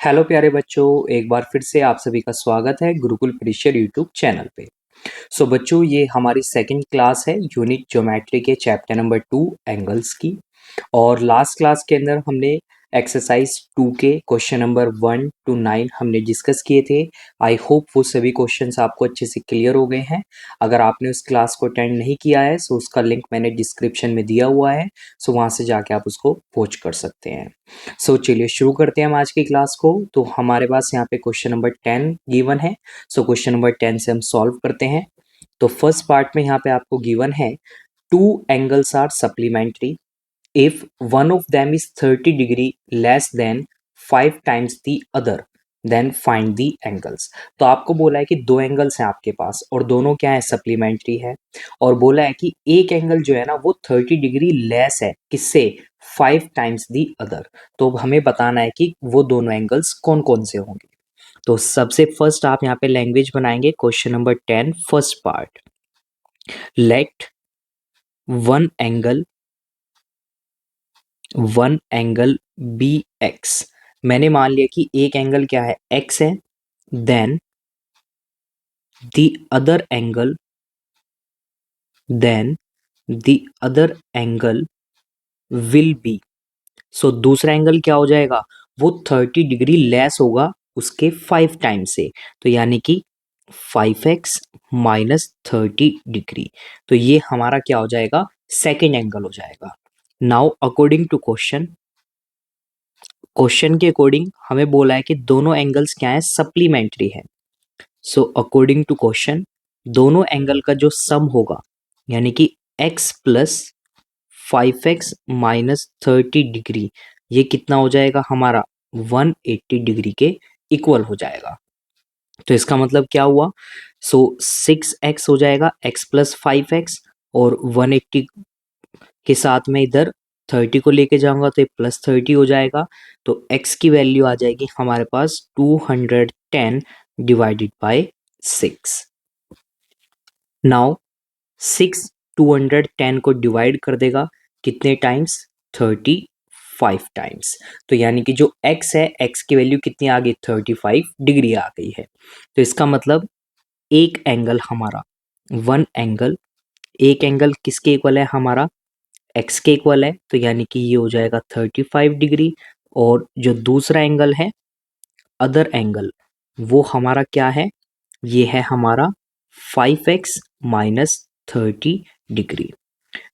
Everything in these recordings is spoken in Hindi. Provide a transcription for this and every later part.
हेलो प्यारे बच्चों, एक बार फिर से आप सभी का स्वागत है गुरुकुल परिसर यूट्यूब चैनल पे। बच्चों, ये हमारी सेकंड क्लास है यूनिट ज्योमेट्री के चैप्टर नंबर 2 एंगल्स की। और लास्ट क्लास के अंदर हमने एक्सरसाइज 2 के क्वेश्चन नंबर 1 to 9 हमने डिस्कस किए थे। आई होप वो सभी क्वेश्चंस आपको अच्छे से क्लियर हो गए हैं। अगर आपने उस क्लास को अटेंड नहीं किया है सो उसका लिंक मैंने डिस्क्रिप्शन में दिया हुआ है, सो वहाँ से जाके आप उसको वॉच कर सकते हैं। चलिए शुरू करते हैं हम आज की क्लास को। तो हमारे पास यहाँ पे क्वेश्चन नंबर 10 गिवन है। क्वेश्चन नंबर 10 से हम सॉल्व करते हैं। तो फर्स्ट पार्ट में यहाँ पे आपको गिवन है two angles are supplementary if one of them is 30 degree less than 5 times the other then find the angles। तो आपको बोला है कि दो एंगल्स हैं आपके पास और दोनों क्या है, सप्लीमेंट्री है। और बोला है कि एक एंगल जो है ना वो 30 डिग्री लेस है, किससे, 5 टाइम्स दी अदर। तो हमें बताना है कि वो दोनों एंगल्स कौन कौन से होंगे। तो सबसे फर्स्ट आप यहाँ पे लैंग्वेज बनाएंगे question number 10 first part. Let one angle be x. मैंने मान लिया कि एक एंगल क्या है, एक्स है। Then the other angle then the other angle will be. So दूसरा एंगल क्या हो जाएगा, वो 30 डिग्री लेस होगा उसके 5 टाइम से। तो यानी कि 5x माइनस 30 डिग्री। तो ये हमारा क्या हो जाएगा, सेकेंड एंगल हो जाएगा। नाउ अकॉर्डिंग टू क्वेश्चन के अकॉर्डिंग हमें बोला है कि दोनों एंगल्स क्या है, सप्लीमेंट्री है। सो अकॉर्डिंग टू क्वेश्चन दोनों एंगल का जो सम होगा यानी कि x plus 5x minus 30 degree, ये कितना हो जाएगा हमारा 180 डिग्री के इक्वल हो जाएगा। तो इसका मतलब क्या हुआ, 6x हो जाएगा x प्लस 5x और 180 के साथ में इधर 30 को लेके जाऊंगा तो ये प्लस 30 हो जाएगा। तो x की वैल्यू आ जाएगी हमारे पास 210 डिवाइडेड बाय 6। नाउ 6 210 को डिवाइड कर देगा कितने टाइम्स, 35 टाइम्स। तो यानी कि जो x है, x की वैल्यू कितनी आ गई, 35 डिग्री आ गई है। तो इसका मतलब एक एंगल हमारा एक एंगल किसके इक्वल है हमारा, x के इक्वल है। तो यानी कि ये हो जाएगा 35 डिग्री। और जो दूसरा एंगल है, अदर एंगल, वो हमारा क्या है, ये है हमारा 5x माइनस 30 डिग्री।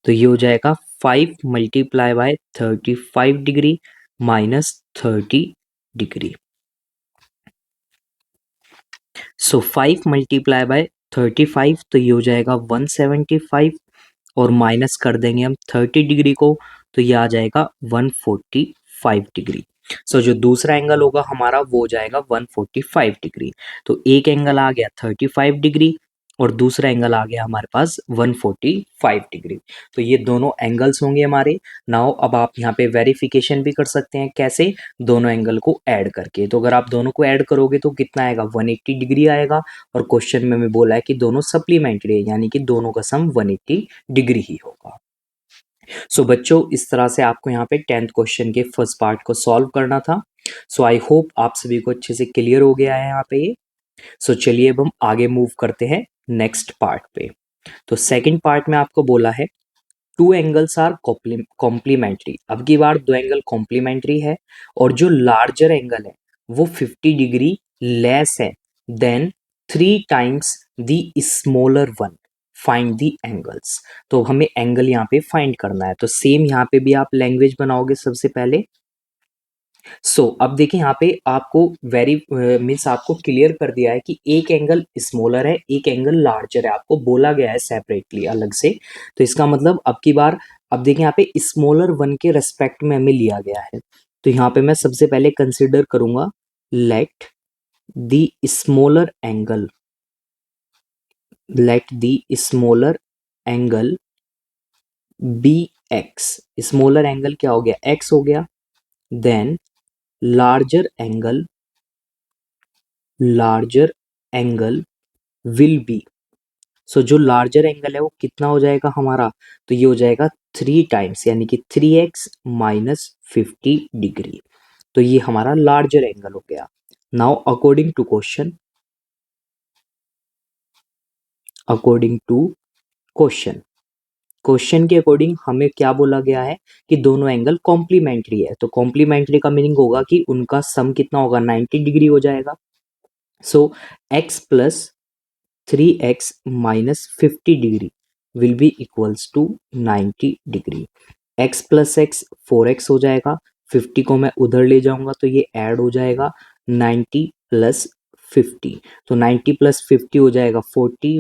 तो ये हो जाएगा 5 multiply by 35 degree minus 30 degree. So 5 multiply by 35 तो ये हो जाएगा 175 और माइनस कर देंगे हम 30 डिग्री को तो ये आ जाएगा 145 डिग्री। जो दूसरा एंगल होगा हमारा वो हो जाएगा 145 डिग्री। तो एक एंगल आ गया 35 डिग्री और दूसरा एंगल आ गया हमारे पास 145 डिग्री। तो ये दोनों एंगल्स होंगे हमारे। नाउ अब आप यहाँ पे वेरिफिकेशन भी कर सकते हैं, कैसे, दोनों एंगल को ऐड करके। तो अगर आप दोनों को ऐड करोगे तो कितना आएगा, 180 डिग्री आएगा। और क्वेश्चन में हमें बोला है कि दोनों सप्लीमेंट्री है यानी कि दोनों का सम 180 डिग्री ही होगा। बच्चों, इस तरह से आपको यहाँ पे 10th क्वेश्चन के फर्स्ट पार्ट को सॉल्व करना था। आई होप आप सभी को अच्छे से क्लियर हो गया है यहाँ पे ये। चलिए अब हम आगे मूव करते हैं नेक्स्ट पार्ट पे। तो सेकंड पार्ट में आपको बोला है टू एंगल्स आर कॉम्प्लीमेंट्री। अब की बार दो एंगल कॉम्प्लीमेंट्री है और जो लार्जर एंगल है वो 50 डिग्री लेस है then 3 times the smaller one, find the angles. तो हमें एंगल यहाँ पे फाइंड करना है। तो सेम यहाँ पे भी आप लैंग्वेज बनाओगे सबसे पहले। अब देखिए यहाँ पे आपको मीन्स आपको क्लियर कर दिया है कि एक एंगल स्मॉलर है, एक एंगल लार्जर है, आपको बोला गया है सेपरेटली अलग से। तो इसका मतलब अब की बार, अब देखिए यहाँ पे स्मॉलर वन के रेस्पेक्ट में हमें लिया गया है। तो यहाँ पे मैं सबसे पहले कंसिडर करूंगा let the smaller angle be x. Smaller angle क्या हो गया, एक्स हो गया। Then larger angle will be. जो लार्जर एंगल है वो कितना हो जाएगा हमारा, तो ये हो जाएगा 3 टाइम्स यानी कि 3x माइनस 50 डिग्री। तो ये हमारा लार्जर एंगल हो गया। Now according to question, question के अकॉर्डिंग हमें क्या बोला गया है कि दोनों एंगल कॉम्प्लीमेंट्री है। तो कॉम्प्लीमेंट्री का मीनिंग होगा कि उनका सम कितना होगा, 90 डिग्री हो जाएगा। So x plus 3x minus 50 degree will be equals to 90 degree. x plus x 4x हो जाएगा, 50 को मैं उधर ले जाऊंगा तो ये ऐड हो जाएगा 90 प्लस 50। तो 90 प्लस 50 हो जाएगा 40,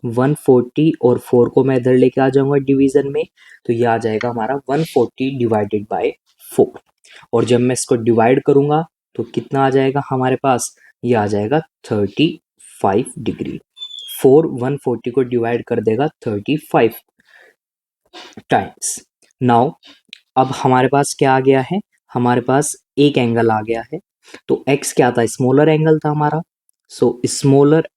140 और 4 को मैं इधर लेके आ जाऊंगा डिवीजन में, तो ये आ जाएगा हमारा 140 डिवाइडेड बाय 4। और जब मैं इसको डिवाइड करूंगा तो कितना आ जाएगा हमारे पास, ये आ जाएगा 35 डिग्री। 4 140 को डिवाइड कर देगा 35 टाइम्स। नाउ अब हमारे पास क्या आ गया है, हमारे पास एक एंगल आ गया है। तो x क्या था, स्मॉलर एंगल था हमारा। सो स्मॉलर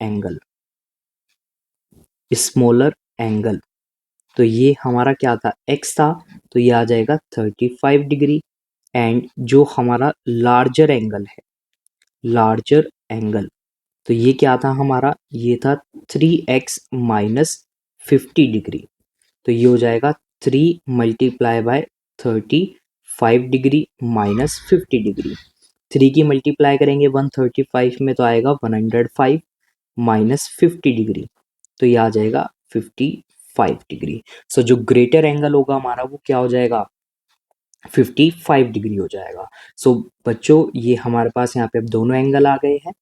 एंगल तो ये हमारा क्या था, x था, तो ये आ जाएगा 35 डिग्री। एंड जो हमारा लार्जर एंगल तो ये क्या था हमारा, ये था 3x माइनस 50 डिग्री। तो ये हो जाएगा 3 multiply by 35 degree minus 50 degree. 3 की मल्टीप्लाई करेंगे 135 में तो आएगा 105 माइनस 50 डिग्री, तो ये आ जाएगा 55 डिग्री। सो जो ग्रेटर एंगल होगा हमारा वो क्या हो जाएगा, 55 डिग्री हो जाएगा। सो बच्चों ये हमारे पास यहाँ पे अब दोनों एंगल आ गए हैं।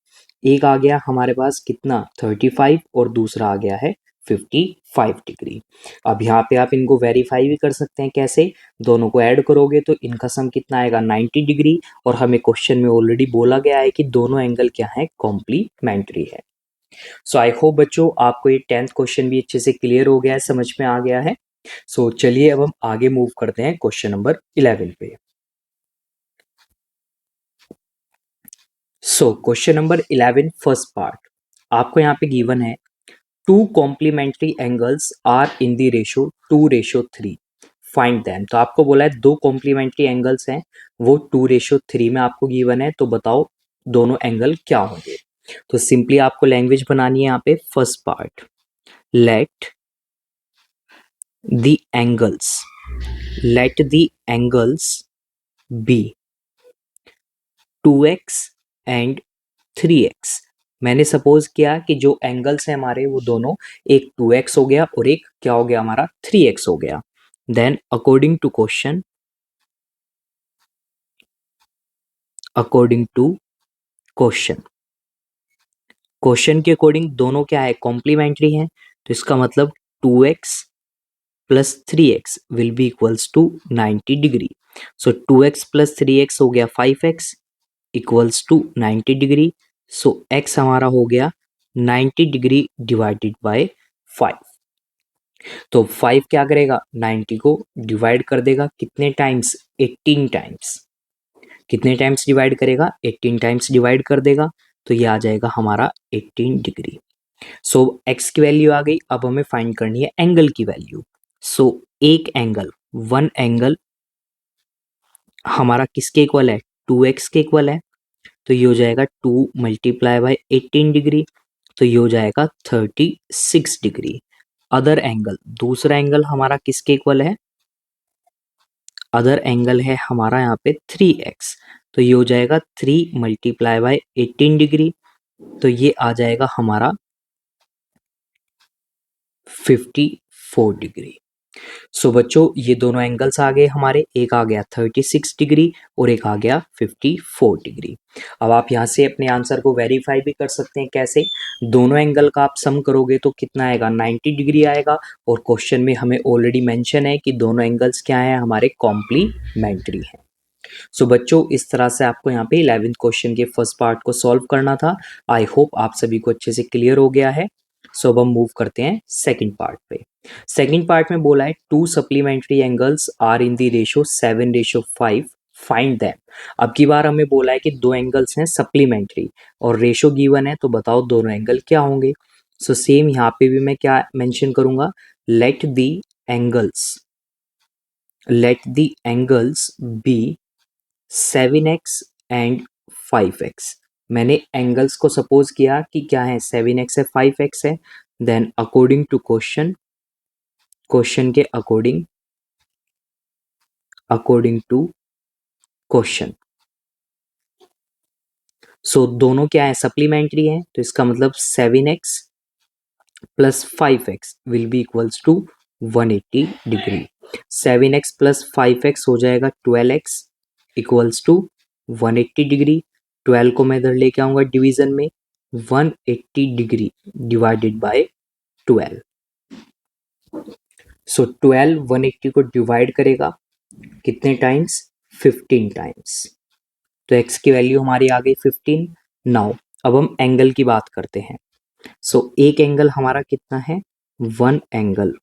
एक आ गया हमारे पास कितना 35 और दूसरा आ गया है 55 डिग्री। अब यहाँ पे आप इनको वेरीफाई भी कर सकते हैं, कैसे, दोनों को ऐड करोगे तो इनका सम कितना आएगा 90 डिग्री। और हमें क्वेश्चन में ऑलरेडी बोला गया है कि दोनों एंगल क्या है, कॉम्प्लीमेंट्री है। सो आई होप बच्चों आपको ये 10th क्वेश्चन भी अच्छे से क्लियर हो गया है, समझ में आ गया है। सो चलिए अब हम आगे मूव करते हैं क्वेश्चन नंबर 11 पे। So question number 11 first part आपको यहाँ पे गिवन है, two complementary angles are in the ratio 2:3, find them. तो आपको बोला है दो कॉम्प्लीमेंट्री एंगल्स हैं, वो 2:3 में आपको गिवन है, तो बताओ दोनों एंगल क्या होंगे। तो सिंपली आपको लैंग्वेज बनानी है यहाँ पे। First part, let the angles be 2x and 3x। मैंने सपोज किया कि जो एंगल्स हैं हमारे वो दोनों, एक 2x हो गया और एक क्या हो गया हमारा 3x हो गया। देन अकॉर्डिंग टू क्वेश्चन के अकॉर्डिंग दोनों क्या है, कॉम्प्लीमेंट्री हैं। तो इसका मतलब 2x plus 3x will be equals to 90 degree. So 2x plus 3x हो गया 5x equals to 90 degree. So x हमारा हो गया 90 डिग्री डिवाइडेड बाय 5। तो 5 क्या करेगा, 90 को डिवाइड कर देगा कितने टाइम्स, 18 टाइम्स। कितने टाइम्स डिवाइड करेगा, 18 टाइम्स डिवाइड कर देगा, तो ये आ जाएगा हमारा 18 डिग्री। सो x की वैल्यू आ गई, अब हमें फाइंड करनी है एंगल की वैल्यू। सो एक एंगल, वन एंगल हमारा किसके इक्वल है, 2x के इक्वल है। तो ये हो जाएगा 2 मल्टीप्लाई बाय 18 डिग्री, तो ये हो जाएगा 36 डिग्री। अदर एंगल, दूसरा एंगल हमारा किसके इक्वल है, अदर एंगल है हमारा यहाँ पे 3x, तो ये हो जाएगा 3 मल्टीप्लाई बाय 18 डिग्री, तो ये आ जाएगा हमारा 54 डिग्री। सो बच्चों ये दोनों एंगल्स आ गए हमारे, एक आ गया 36 डिग्री और एक आ गया 54 डिग्री। अब आप यहाँ से अपने आंसर को वेरीफाई भी कर सकते हैं, कैसे, दोनों एंगल का आप सम करोगे तो कितना आएगा, 90 डिग्री आएगा। और क्वेश्चन में हमें ऑलरेडी मेंशन है कि दोनों एंगल्स क्या हैं, हमारे कॉम्प्लीमेंट्री हैं। सो बच्चों इस तरह से आपको यहाँ पे 11th क्वेश्चन के फर्स्ट पार्ट को सॉल्व करना था। आई होप आप सभी को अच्छे से क्लियर हो गया है। सो अब हम मूव करते हैं सेकंड पार्ट पे। सेकंड पार्ट में बोला है two supplementary angles are in the ratio 7:5, find them. अब की बार हमें बोला है कि दो एंगल्स हैं सप्लीमेंट्री और रेशो गिवन है, तो बताओ दोनों एंगल क्या होंगे। सो सेम यहाँ पे भी मैं क्या मेंशन करूंगा, let the angles be 7x and 5x। मैंने एंगल्स को सपोज किया कि क्या है, 7x है 5x है। देन अकॉर्डिंग टू क्वेश्चन के अकॉर्डिंग टू क्वेश्चन, सो दोनों क्या है, सप्लीमेंट्री है। तो इसका मतलब 7x plus 5x will be equals to 180 degree. 7x plus 5x हो जाएगा 12x इक्वल्स टू 180 डिग्री। 12 को मैं इधर लेके आऊंगा डिवीजन में, 180 डिग्री डिवाइडेड बाय 12। सो 12 180 को डिवाइड करेगा कितने टाइम्स, 15 टाइम्स। तो x की वैल्यू हमारी आ गई 15। नाउ अब हम एंगल की बात करते हैं। सो एक एंगल हमारा कितना है, वन एंगल,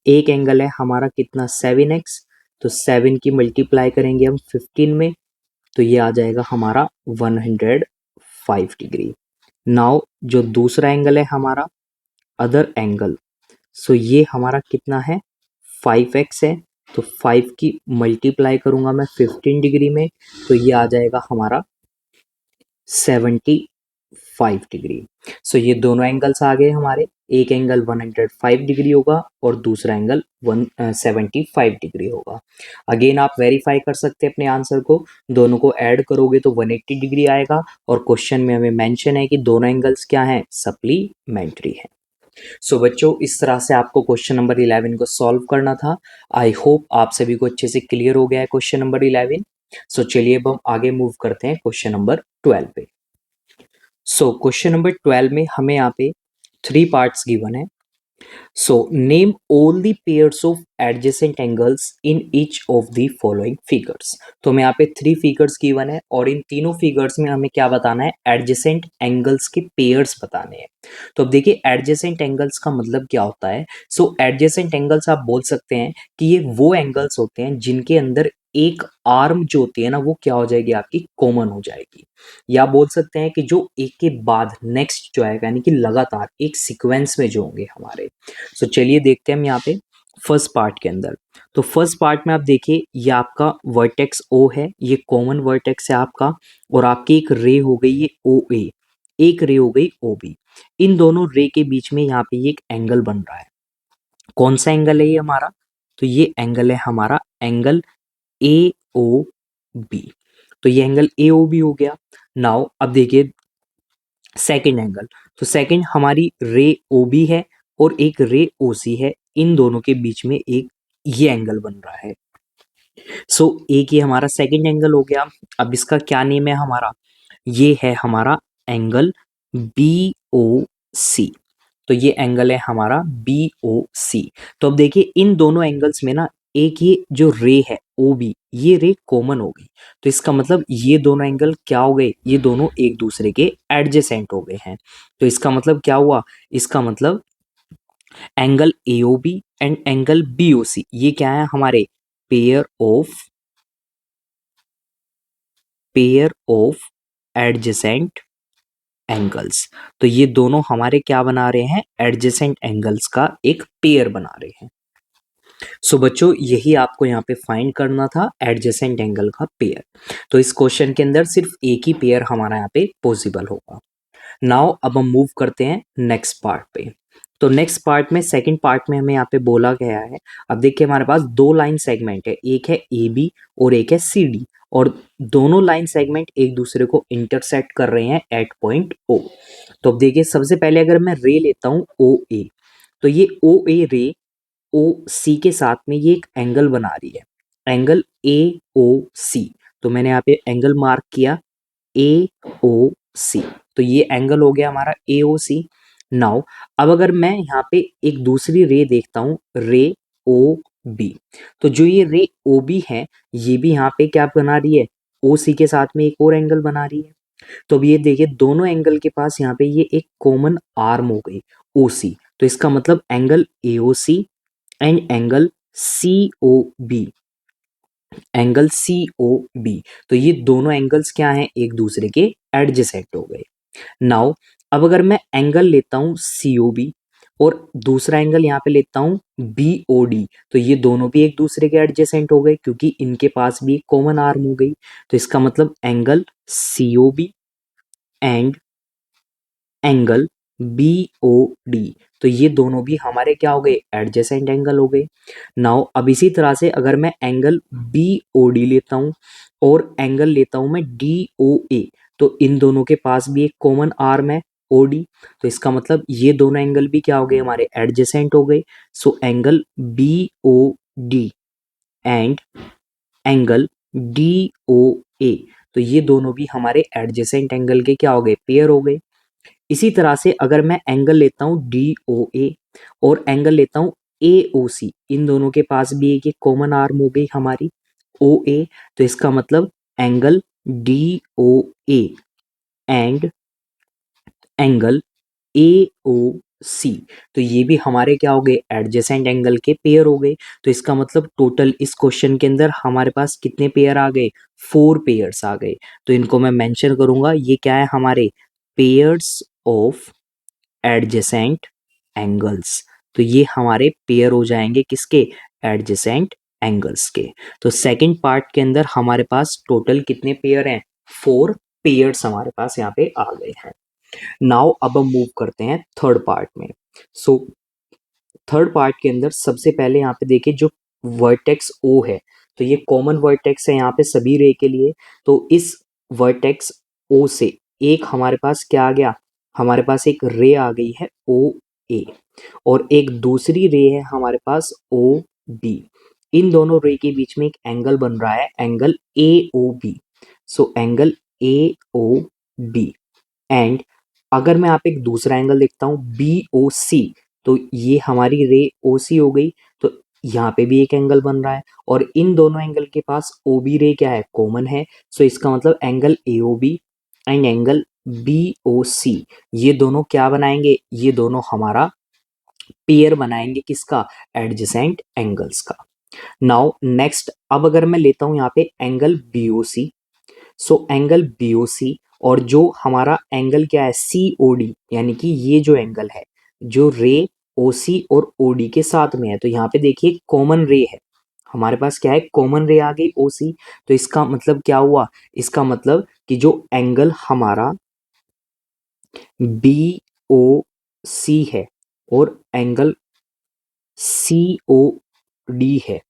एक एंगल है हमारा कितना 7x। तो 7 की मल्टीप्लाई करेंगे हम 15 में, तो ये आ जाएगा हमारा 105 डिग्री। नाउ जो दूसरा एंगल है हमारा अदर एंगल, सो ये हमारा कितना है 5x है। तो 5 की मल्टीप्लाई करूंगा मैं 15 डिग्री में, तो ये आ जाएगा हमारा 75 डिग्री। सो ये दोनों एंगल्स आ गए हमारे, एक एंगल 105 डिग्री होगा और दूसरा एंगल 175 डिग्री होगा। अगेन आप वेरीफाई कर सकते हैं अपने आंसर को, दोनों को ऐड करोगे तो 180 डिग्री आएगा। और क्वेश्चन में हमें मेंशन है कि दोनों एंगल्स क्या हैं, सप्लीमेंट्री हैं। सो बच्चों इस तरह से आपको क्वेश्चन नंबर 11 को सॉल्व करना था। आई होप आप सभी को अच्छे से क्लियर हो गया है क्वेश्चन नंबर 11। सो चलिए अब हम आगे मूव करते हैं क्वेश्चन नंबर 12 पे। सो क्वेश्चन नंबर 12 में हमें यहाँ पे 3 पार्ट्स गिवन है। So name all the pairs of adjacent angles in each of the following figures. तो हमें यहाँ पे 3 फिगर्स गिवन है और इन तीनों फिगर्स में हमें क्या बताना है, एडजेसेंट एंगल्स के पेयर्स बताने हैं। तो अब देखिए एडजेसेंट एंगल्स का मतलब क्या होता है। सो एडजेसेंट एंगल्स आप बोल सकते हैं कि ये वो एंगल्स होते हैं जिनके अंदर एक आर्म जो होती है ना वो क्या हो जाएगी, आपकी कॉमन हो जाएगी। या बोल सकते हैं कि जो एक के बाद नेक्स्ट जो आएगा, यानी कि लगातार एक सीक्वेंस में जो होंगे हमारे। सो चलिए देखते हैं हम यहाँ पे फर्स्ट पार्ट के अंदर। तो फर्स्ट पार्ट में आप देखिए ये आपका वर्टेक्स ओ है, ये कॉमन वर्टेक्स है आपका, और आपकी एक रे हो गई ये ओ ए, एक रे हो गई ओ बी। इन दोनों रे के बीच में यहाँ पे ये एक एंगल बन रहा है। कौन सा एंगल है ये हमारा, तो ये एंगल है हमारा एंगल ए ओ बी। तो ये एंगल ए ओ बी हो गया। नाउ अब देखिए सेकंड एंगल, तो सेकंड हमारी रे ओ बी है और एक रे ओ सी है, इन दोनों के बीच में एक ये एंगल बन रहा है। सो एक ये हमारा सेकंड एंगल हो गया। अब इसका क्या नेम है हमारा, ये है हमारा एंगल बी ओ सी। तो ये एंगल है हमारा बी ओ सी। तो अब देखिए इन दोनों एंगल्स में ना एक ये जो रे है ओ बी, ये रे कॉमन हो गई। तो इसका मतलब ये दोनों एंगल क्या हो गए, ये दोनों एक दूसरे के एडजेसेंट हो गए हैं। तो इसका मतलब क्या हुआ, इसका मतलब angle A O B and angle B O C ये क्या है हमारे पेयर ऑफ एडजेसेंट एंगल्स। तो ये दोनों हमारे क्या बना रहे हैं, एडजेसेंट एंगल्स का एक पेयर बना रहे हैं। सो बच्चों यही आपको यहाँ पे फाइंड करना था, एडजेसेंट एंगल का पेयर। तो इस क्वेश्चन के अंदर सिर्फ एक ही पेयर हमारा यहाँ पे पॉसिबल होगा। नाउ अब हम मूव करते हैं नेक्स्ट पार्ट पे। तो नेक्स्ट पार्ट में सेकंड पार्ट में हमें यहाँ पे बोला गया है, अब देखिए हमारे पास दो लाइन सेगमेंट है, एक है ए बी और एक है सी डी, और दोनों लाइन सेगमेंट एक दूसरे को इंटरसेक्ट कर रहे हैं एट पॉइंट ओ। तो अब देखिए सबसे पहले अगर मैं रे लेता हूँ ओ ए, तो ये ओ ए रे ओ सी के साथ में ये एक एंगल बना रही है, एंगल ए ओ सी। तो मैंने यहाँ पे एंगल मार्क किया ए ओ सी, तो ये एंगल हो गया हमारा ए ओ सी। नाउ अब अगर मैं यहाँ पे एक दूसरी रे देखता हूँ, रे ओ बी, तो जो ये रे ओ बी है ये भी यहाँ पे क्या बना रही है, ओ सी के साथ में एक और एंगल बना रही है। तो अब ये देखिए दोनों एंगल के पास यहाँ पे ये एक कॉमन आर्म हो गई ओ सी। तो इसका मतलब angle A O C and angle C O B, angle C O B, तो ये दोनों एंगल्स क्या हैं, एक दूसरे के एडजेसेंट हो गए। नाउ अब अगर मैं एंगल लेता हूं सी ओ बी, और दूसरा एंगल यहाँ पे लेता हूँ BOD, तो ये दोनों भी एक दूसरे के एडजेसेंट हो गए क्योंकि इनके पास भी एक कॉमन आर्म हो गई। तो इसका मतलब angle COB and angle BOD, तो ये दोनों भी हमारे क्या हो गए, एडजेसेंट एंगल हो गए। नाउ अब इसी तरह से अगर मैं एंगल BOD लेता हूँ और एंगल लेता हूँ मैं DOA, तो इन दोनों के पास भी एक कॉमन आर्म है OD, तो इसका मतलब ये दोनों एंगल भी क्या हो गए, हमारे एडजेसेंट हो गए। So angle BOD and angle DOA, तो ये दोनों भी हमारे एडजेसेंट एंगल के क्या हो गए, पेयर हो गए। इसी तरह से अगर मैं एंगल लेता हूँ DOA और एंगल लेता हूँ AOC, इन दोनों के पास भी एक कॉमन आर्म हो गई हमारी OA, तो इसका मतलब angle DOA and angle AOC, तो ये भी हमारे क्या हो गए, एडजेसेंट एंगल के पेयर हो गए। तो इसका मतलब टोटल इस क्वेश्चन के अंदर हमारे पास कितने पेयर आ गए, 4 पेयर्स आ गए। तो इनको मैं मेंशन करूंगा, ये क्या है, हमारे पेयर्स ऑफ एडजेसेंट एंगल्स। तो ये हमारे पेयर हो जाएंगे किसके, एडजेसेंट एंगल्स के। तो सेकंड पार्ट के अंदर हमारे पास टोटल कितने पेयर हैं, 4 पेयर्स हमारे पास यहाँ पे आ गए हैं। नाउ अब हम मूव करते हैं थर्ड पार्ट में। सो थर्ड पार्ट के अंदर सबसे पहले यहाँ पे देखिए जो वर्टेक्स O है, तो ये कॉमन वर्टेक्स है यहाँ पे सभी रे के लिए। तो इस वर्टेक्स O से एक हमारे पास क्या आ गया, हमारे पास एक रे आ गई है OA, और एक दूसरी रे है हमारे पास OB। इन दोनों रे के बीच में एक एंगल बन रहा है, angle AOB। So angle AOB and अगर मैं यहाँ पे एक दूसरा एंगल देखता हूँ BOC, तो ये हमारी रे OC हो गई, तो यहाँ पे भी एक एंगल बन रहा है और इन दोनों एंगल के पास OB रे क्या है, कॉमन है। सो इसका मतलब angle AOB and angle BOC, ये दोनों क्या बनाएंगे, ये दोनों हमारा पेयर बनाएंगे किसका, एडजेसेंट एंगल्स का। नाउ नेक्स्ट अब अगर मैं लेता हूँ यहाँ पे angle BOC, so angle BOC और जो हमारा एंगल क्या है COD, यानी कि ये जो एंगल है जो रे OC और OD के साथ में है, तो यहाँ पे देखिए कॉमन रे है हमारे पास, क्या है, कॉमन रे आ गई OC। तो इसका मतलब क्या हुआ, इसका मतलब कि जो एंगल हमारा BOC है और एंगल COD है,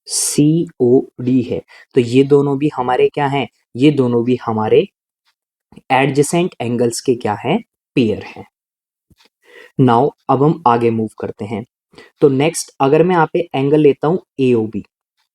COD है, तो ये दोनों भी हमारे क्या हैं, ये दोनों भी हमारे एडजेसेंट एंगल्स के क्या है, पेयर हैं। नाउ अब हम आगे मूव करते हैं। तो नेक्स्ट अगर मैं यहाँ पे एंगल लेता हूँ AOB,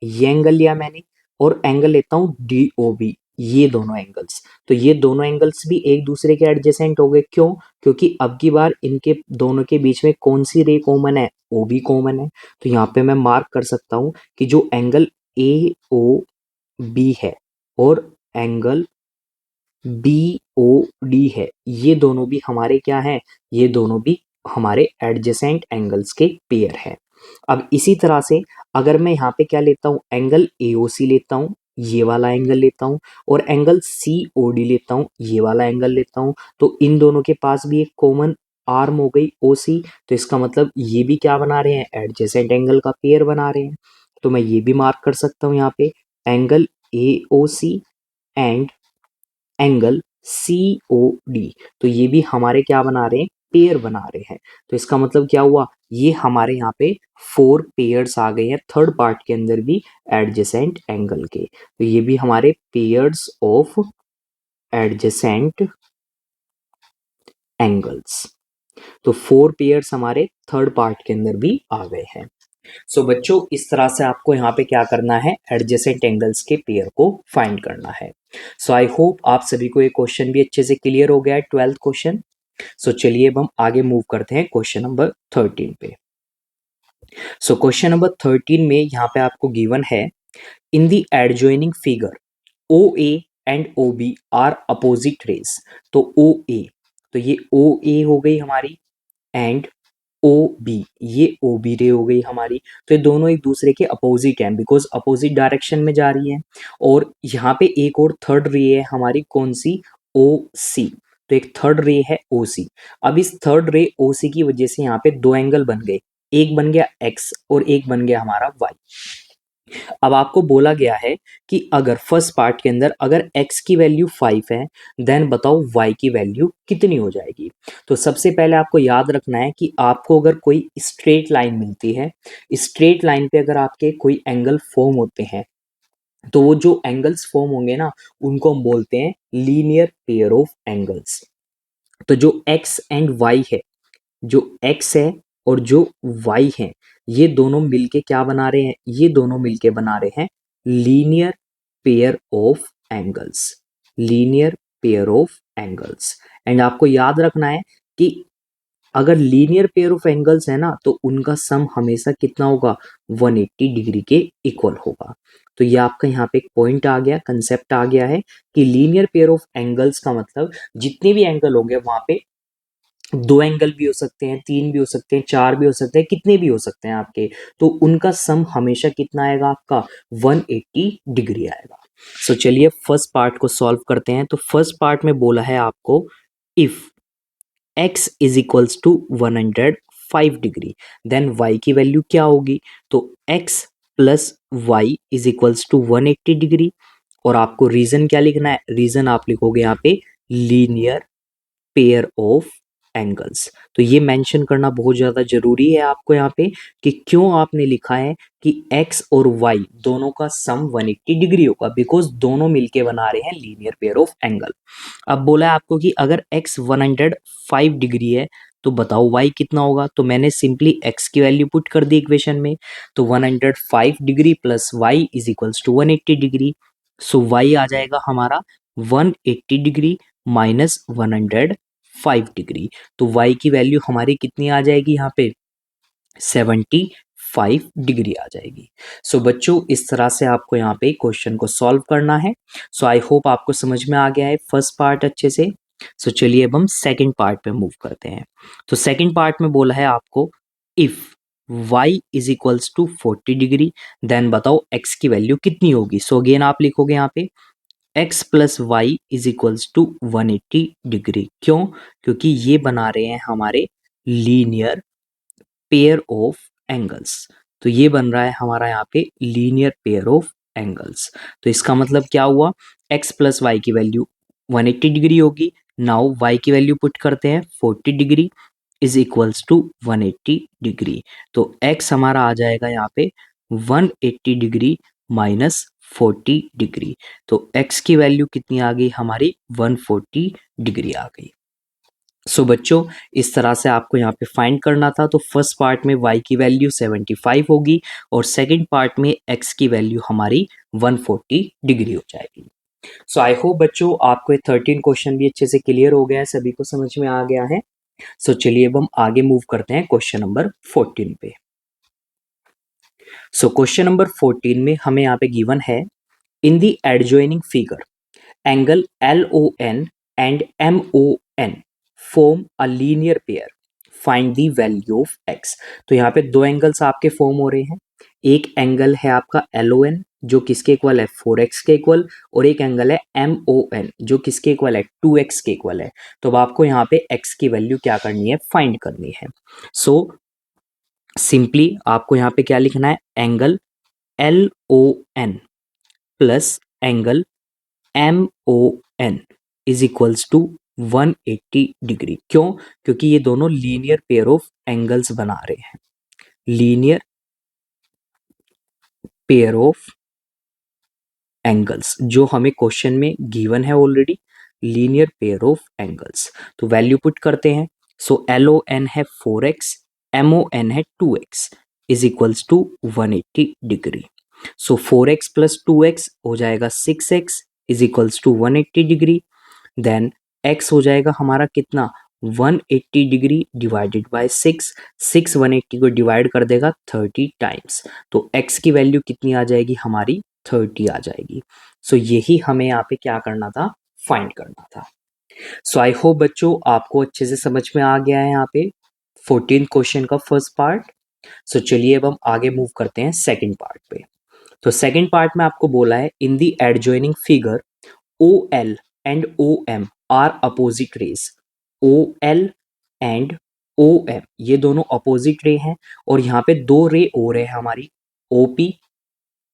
ये एंगल लिया मैंने, और एंगल लेता हूँ DOB, ये दोनों एंगल्स, तो ये दोनों एंगल्स भी एक दूसरे के एडजेसेंट हो गए। क्यों, क्योंकि अब की बार इनके दोनों के बीच में कौन सी रे कॉमन है, OB कॉमन है। तो यहाँ पे मैं मार्क कर सकता हूँ कि जो एंगल AOB है और एंगल BOD है, ये दोनों भी हमारे क्या हैं, ये दोनों भी हमारे एडजेसेंट एंगल्स के पेयर हैं। अब इसी तरह से अगर मैं यहाँ पे क्या लेता हूँ, एंगल AOC लेता हूँ, ये वाला एंगल लेता हूँ, और एंगल COD लेता हूँ, ये वाला एंगल लेता हूँ, तो इन दोनों के पास भी एक कॉमन आर्म हो गई OC, तो इसका मतलब ये भी क्या बना रहे हैं, एडजेसेंट एंगल का पेयर बना रहे हैं। तो मैं ये भी मार्क कर सकता हूँ यहाँ पे angle AOC and angle COD, तो ये भी हमारे क्या बना रहे हैं, पेयर बना रहे हैं। तो इसका मतलब क्या हुआ, ये हमारे यहाँ पे 4 पेयर्स आ गए हैं थर्ड पार्ट के अंदर भी एडजेसेंट एंगल के। तो ये भी हमारे पेयर्स ऑफ एडजेसेंट एंगल्स, तो 4 पेयर्स हमारे थर्ड पार्ट के अंदर भी आ गए हैं। सो बच्चों इस तरह से आपको यहाँ पे क्या करना है, एडजेसेंट एंगल्स के पेयर को फाइंड करना है। सो आई होप आप सभी को ये क्वेश्चन भी अच्छे से क्लियर हो गया है, 12th क्वेश्चन। सो चलिए अब हम आगे मूव करते हैं क्वेश्चन नंबर 13 पे। सो क्वेश्चन नंबर 13 में यहाँ पे आपको गिवन है in the adjoining figure OA and OB are opposite rays. तो OA, तो ये OA हो गई हमारी, एंड OB, ये OB रे हो गई हमारी। तो ये दोनों एक दूसरे के अपोजिट हैं बिकॉज अपोजिट डायरेक्शन में जा रही है। और यहाँ पे एक और थर्ड रे है हमारी, कौन सी, OC, तो एक थर्ड रे है OC। अब इस थर्ड रे OC की वजह से यहाँ पे दो एंगल बन गए, एक बन गया X और एक बन गया हमारा Y। अब आपको बोला गया है कि अगर फर्स्ट पार्ट के अंदर अगर x की वैल्यू 5 है, देन बताओ y की वैल्यू कितनी हो जाएगी। तो सबसे पहले आपको याद रखना है कि आपको अगर कोई स्ट्रेट लाइन मिलती है, स्ट्रेट लाइन पे अगर आपके कोई एंगल फॉर्म होते हैं, तो वो जो एंगल्स फॉर्म होंगे ना, उनको हम बोलते हैं लीनियर पेयर ऑफ एंगल्स। तो जो x एंड y है, जो x है और जो y है, ये दोनों मिलके क्या बना रहे हैं, ये दोनों मिलके बना रहे हैं linear pair of angles, linear pair of angles. And आपको याद रखना है कि अगर लीनियर पेयर ऑफ एंगल्स है ना, तो उनका सम हमेशा कितना होगा, 180 डिग्री के इक्वल होगा। तो ये आपका यहाँ पे एक पॉइंट आ गया, कंसेप्ट आ गया है कि लीनियर पेयर ऑफ एंगल्स का मतलब जितने भी एंगल होंगे वहां पे दो एंगल भी हो सकते हैं, तीन भी हो सकते हैं, चार भी हो सकते हैं, कितने भी हो सकते हैं आपके, तो उनका सम हमेशा कितना आएगा आपका, 180 डिग्री आएगा। सो चलिए फर्स्ट पार्ट को सॉल्व करते हैं। तो फर्स्ट पार्ट में बोला है आपको if x is equals to 105 degree, then y की वैल्यू क्या होगी। तो x plus y is equals to 180 degree, और आपको रीजन क्या लिखना है, रीजन आप लिखोगे यहाँ पे लीनियर पेयर ऑफ एंगल्स। तो ये मेंशन करना बहुत ज्यादा जरूरी है आपको यहाँ पे कि क्यों आपने लिखा है कि x और y दोनों का सम 180 डिग्री होगा, बिकॉज दोनों मिलके बना रहे हैं लीनियर पेयर ऑफ एंगल। अब बोला है आपको कि अगर x 105 डिग्री है, तो बताओ y कितना होगा। तो मैंने सिंपली x की वैल्यू पुट कर दी इक्वेशन में। तो 105 degree plus y is equals to 180 degree. So y आ जाएगा हमारा 180 डिग्री माइनस 105 डिग्री। तो y की वैल्यू हमारी कितनी आ जाएगी यहाँ पे, 75 डिग्री आ जाएगी। सो बच्चों इस तरह से आपको यहाँ पे क्वेश्चन को सॉल्व करना है। सो आई होप आपको समझ में आ गया है फर्स्ट पार्ट अच्छे से। सो चलिए अब हम सेकंड पार्ट पे मूव करते हैं। तो सेकंड पार्ट में बोला है आपको if y is equals to 40 degree, then बताओ x की वैल्यू कितनी होगी। सो अगेन आप लिखोगे यहाँ पे x plus y is equals to 180 degree. क्यों, क्योंकि ये बना रहे हैं हमारे लीनियर पेयर ऑफ एंगल्स। तो ये बन रहा है हमारा यहाँ पे लीनियर पेयर ऑफ एंगल्स। तो इसका मतलब क्या हुआ, x प्लस वाई की वैल्यू 180 डिग्री होगी। नाउ y की वैल्यू पुट करते हैं 40 degree is equals to 180 degree. तो x हमारा आ जाएगा यहाँ पे 180 डिग्री माइनस 40 डिग्री। तो x की वैल्यू कितनी आ गई हमारी, 140 डिग्री आ गई। सो बच्चों इस तरह से आपको यहाँ पे फाइंड करना था। तो फर्स्ट पार्ट में y की वैल्यू 75 होगी और सेकंड पार्ट में x की वैल्यू हमारी 140 डिग्री हो जाएगी। सो आई होप बच्चों आपको ये 13 क्वेश्चन भी अच्छे से क्लियर हो गया है, सभी को समझ में आ गया है। सो चलिए अब हम आगे मूव करते हैं क्वेश्चन नंबर 14 पे। सो क्वेश्चन नंबर 14 में हमें यहाँ पे गिवन है in the adjoining figure angle LON and MON form a linear pair, find the value of x। तो यहाँ पे दो एंगल्स आपके फॉर्म हो रहे हैं। एक एंगल है आपका LON जो किसके इक्वल है, 4x के इक्वल, और एक एंगल है MON जो किसके इक्वल है, 2x के इक्वल है। तो अब आपको यहाँ पे x की वैल्यू क्या करनी है, फाइंड करनी है। सो सिंपली आपको यहाँ पे क्या लिखना है, angle LON plus angle MON is equals to 180 degree. क्यों, क्योंकि ये दोनों लीनियर पेयर ऑफ एंगल्स बना रहे हैं, लीनियर पेयर ऑफ एंगल्स जो हमें क्वेश्चन में गिवन है already, linear pair of angles. तो वैल्यू पुट करते हैं। सो LON है 4x, MON है 2x is equals to 180 degree. So 4x plus 2x हो जाएगा 6x is equals to 180 degree. Then x हो जाएगा हमारा कितना, 180 डिग्री डिवाइडेड बाय 6, 6 180 को डिवाइड कर देगा 30 टाइम्स। तो x की वैल्यू कितनी आ जाएगी हमारी, 30 आ जाएगी। सो यही हमें यहाँ पे क्या करना था, फाइंड करना था। सो आई होप बच्चों आपको अच्छे से समझ में आ गया है यहाँ पे 14 क्वेश्चन का फर्स्ट पार्ट। सो चलिए अब हम आगे मूव करते हैं सेकंड पार्ट पे। तो सेकंड पार्ट में आपको बोला है in the adjoining figure OL and OM are opposite rays. OL and OM ये दोनों opposite ray हैं और यहाँ पे दो रे और है हमारी OP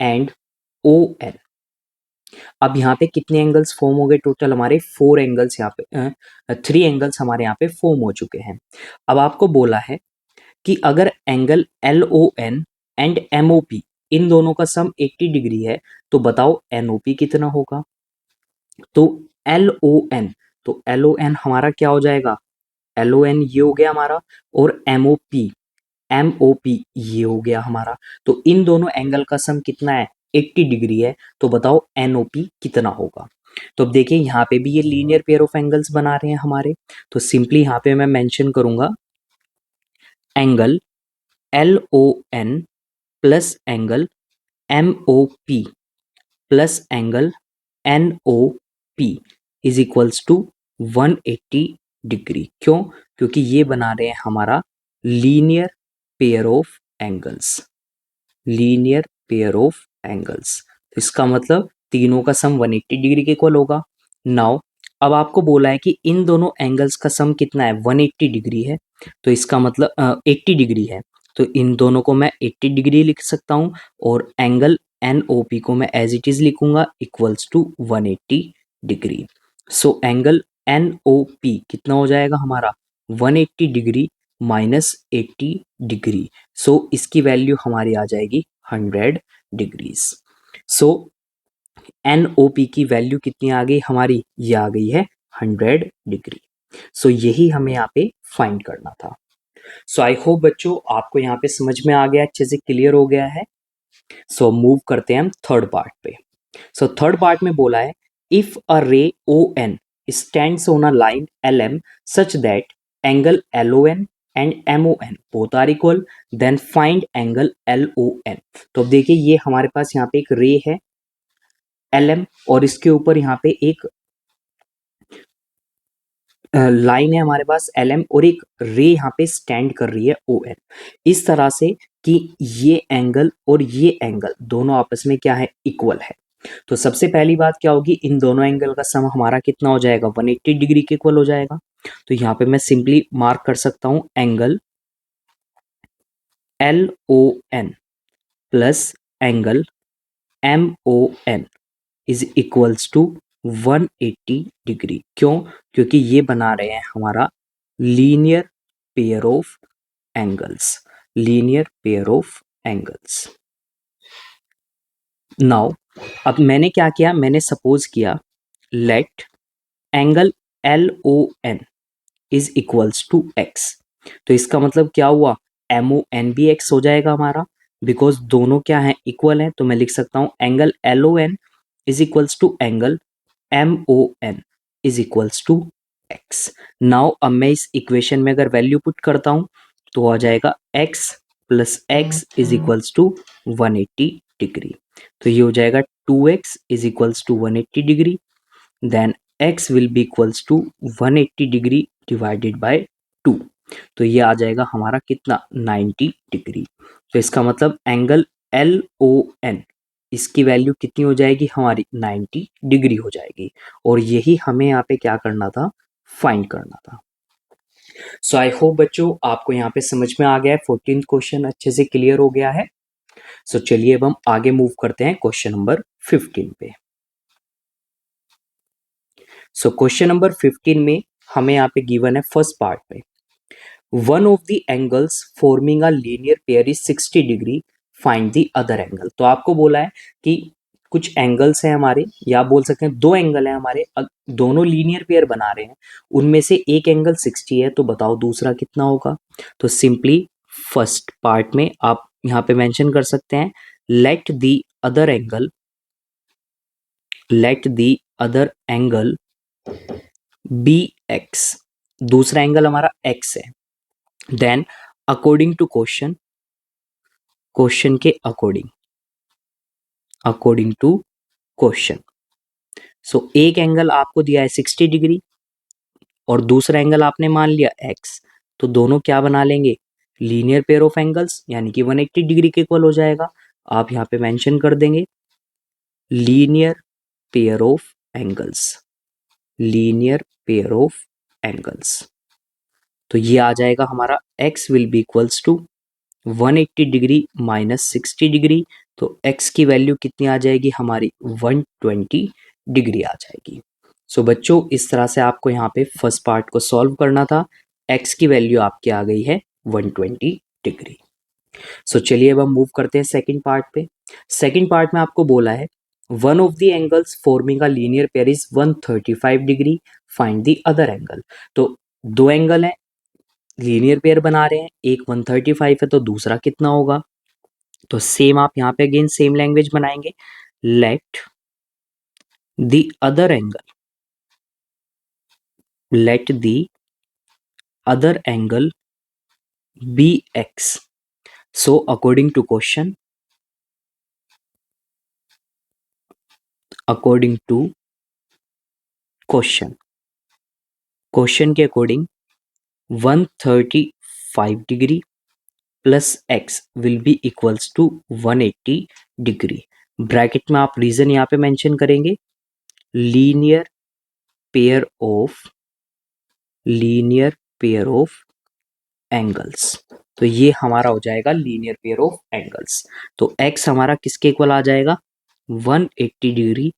and ON. अब यहाँ पे कितने एंगल्स फॉर्म हो गए? टोटल हमारे 4 एंगल्स यहाँ पे 3 एंगल्स हमारे यहाँ पे फॉर्म हो चुके हैं. अब आपको बोला है कि अगर एंगल LON एंड MOP इन दोनों का सम 80 डिग्री है तो बताओ NOP कितना होगा? तो LON, तो LON हमारा क्या हो जाएगा? LON ये हो गया हमारा और MOP ये हो गया हमारा. तो इन दोनों एंगल का सम कितना है? 80 डिग्री है. तो बताओ NOP कितना होगा? तो अब देखिए यहाँ पे भी ये लीनियर पेयर ऑफ एंगल्स बना रहे हैं हमारे. तो सिंपली यहाँ पे मैं मेंशन करूंगा angle LON plus angle MOP plus angle NOP is equals to 180 degree. क्यों? क्योंकि ये बना रहे हैं हमारा linear pair of angles. Linear pair of angles, इसका मतलब तीनों का सम 180 डिग्री के इक्वल होगा. नाउ अब आपको बोला है कि इन दोनों एंगल्स का सम कितना है? 180 डिग्री है. तो इसका मतलब 80 डिग्री है. तो इन दोनों को मैं 80 डिग्री लिख सकता हूँ और एंगल NOP को मैं एज इट इज लिखूंगा equals to 180 degree. So angle NOP कितना हो जाएगा हमारा? 180 डिग्री माइनस 80 डिग्री. सो इसकी वैल्यू हमारी आ जाएगी 100 डिग्रीज. सो NOP की वैल्यू कितनी आ गई हमारी? ये आ गई है 100 डिग्री. सो यही हमें यहाँ पे फाइंड करना था. सो आई होप बच्चों आपको यहाँ पे समझ में आ गया, अच्छे से क्लियर हो गया है. सो मूव करते हैं हम थर्ड पार्ट पे. सो थर्ड पार्ट में बोला है if a ray ON stands on a line LM such that angle LON and MON both are equal then find angle LON. तो अब देखिए ये हमारे पास यहाँ पे एक रे है LM और इसके ऊपर यहाँ पे एक लाइन है हमारे पास LM और एक रे यहाँ पे स्टैंड कर रही है ON. इस तरह से कि ये एंगल और ये एंगल दोनों आपस में क्या है? इक्वल है. तो सबसे पहली बात क्या होगी? इन दोनों एंगल का सम हमारा कितना हो जाएगा? 180 डिग्री के इक्वल हो जाएगा. तो यहाँ पे मैं सिंपली मार्क कर सकता हूं angle LON plus angle MON is equals to 180 degree. क्यों? क्योंकि ये बना रहे हैं हमारा linear pair of angles. Linear pair of angles. Now अब मैंने क्या किया? मैंने सपोज किया let angle LON is equals to x. तो इसका मतलब क्या हुआ? MON भी x हो जाएगा हमारा बिकॉज दोनों क्या है? इक्वल है. तो मैं लिख सकता हूं angle LON is equals to angle MON is equals to x. Now अब मैं इस इक्वेशन में अगर वैल्यू पुट करता हूं तो आ जाएगा x plus x is equals to 180 degree. तो ये हो जाएगा 2x is equals to 180 degree. Then x will be equals to 180 degree divided by 2. तो ये आ जाएगा हमारा कितना? 90 डिग्री. तो इसका मतलब एंगल LON इसकी वैल्यू कितनी हो जाएगी हमारी? 90 डिग्री हो जाएगी. और यही हमें यहाँ पे क्या करना था? फाइंड करना था. सो आई होप बच्चों आपको यहाँ पे समझ में आ गया है. 14th क्वेश्चन अच्छे से क्लियर हो गया है. सो चलिए अब हम आगे मूव करते हैं क्वेश्चन नंबर 15 पे. सो क्वेश्चन नंबर 15 में हमें यहाँ पे गिवन है फर्स्ट पार्ट में one of the angles forming a linear pair is 60 degree find the other angle. तो आपको बोला है कि कुछ एंगल्स हैं हमारे, या बोल सकते हैं दो एंगल हैं हमारे, दोनों लीनियर पेयर बना रहे हैं, उनमें से एक एंगल 60 है, तो बताओ दूसरा कितना होगा. तो सिंपली फर्स्ट पार्ट में आप यहाँ पे मेंशन कर सकते हैं let the other angle be x. दूसरा एंगल हमारा x है. देन अकॉर्डिंग टू क्वेश्चन के अकॉर्डिंग टू क्वेश्चन सो एक एंगल आपको दिया है 60 डिग्री और दूसरा एंगल आपने मान लिया x. तो दोनों क्या बना लेंगे? लीनियर पेयर ऑफ एंगल्स, यानी कि 180 डिग्री के इक्वल हो जाएगा. आप यहाँ पे मेंशन कर देंगे linear pair of angles. Linear pair of angles. तो ये आ जाएगा हमारा x will be equals to 180 degree minus 60 degree. तो x की वैल्यू कितनी आ जाएगी हमारी 120 डिग्री आ जाएगी। सो बच्चों इस तरह से आपको यहाँ पे फर्स्ट पार्ट को सॉल्व करना था। x की वैल्यू आपकी आ गई है 120 डिग्री। सो चलिए अब हम मूव करते हैं सेकंड पार्ट पे। सेकंड पार्ट में आपको बोला है one of the angles forming a linear pair is 135 degree, find the other angle. तो दो एंगल है, लीनियर पेयर बना रहे हैं, एक 135 है तो दूसरा कितना होगा। तो सेम आप यहाँ पे अगेन सेम लैंग्वेज बनाएंगे, let the other angle, let the other angle be X. So according to question, according to question, question के according 135 degree plus X will be equals to 180 degree. Bracket में आप रीजन यहाँ पे मेंशन करेंगे, linear pair of, linear pair of angles. तो ये हमारा हो जाएगा लीनियर पेयर ऑफ एंगल्स। तो x हमारा किसके इक्वल आ जाएगा 180 डिग्री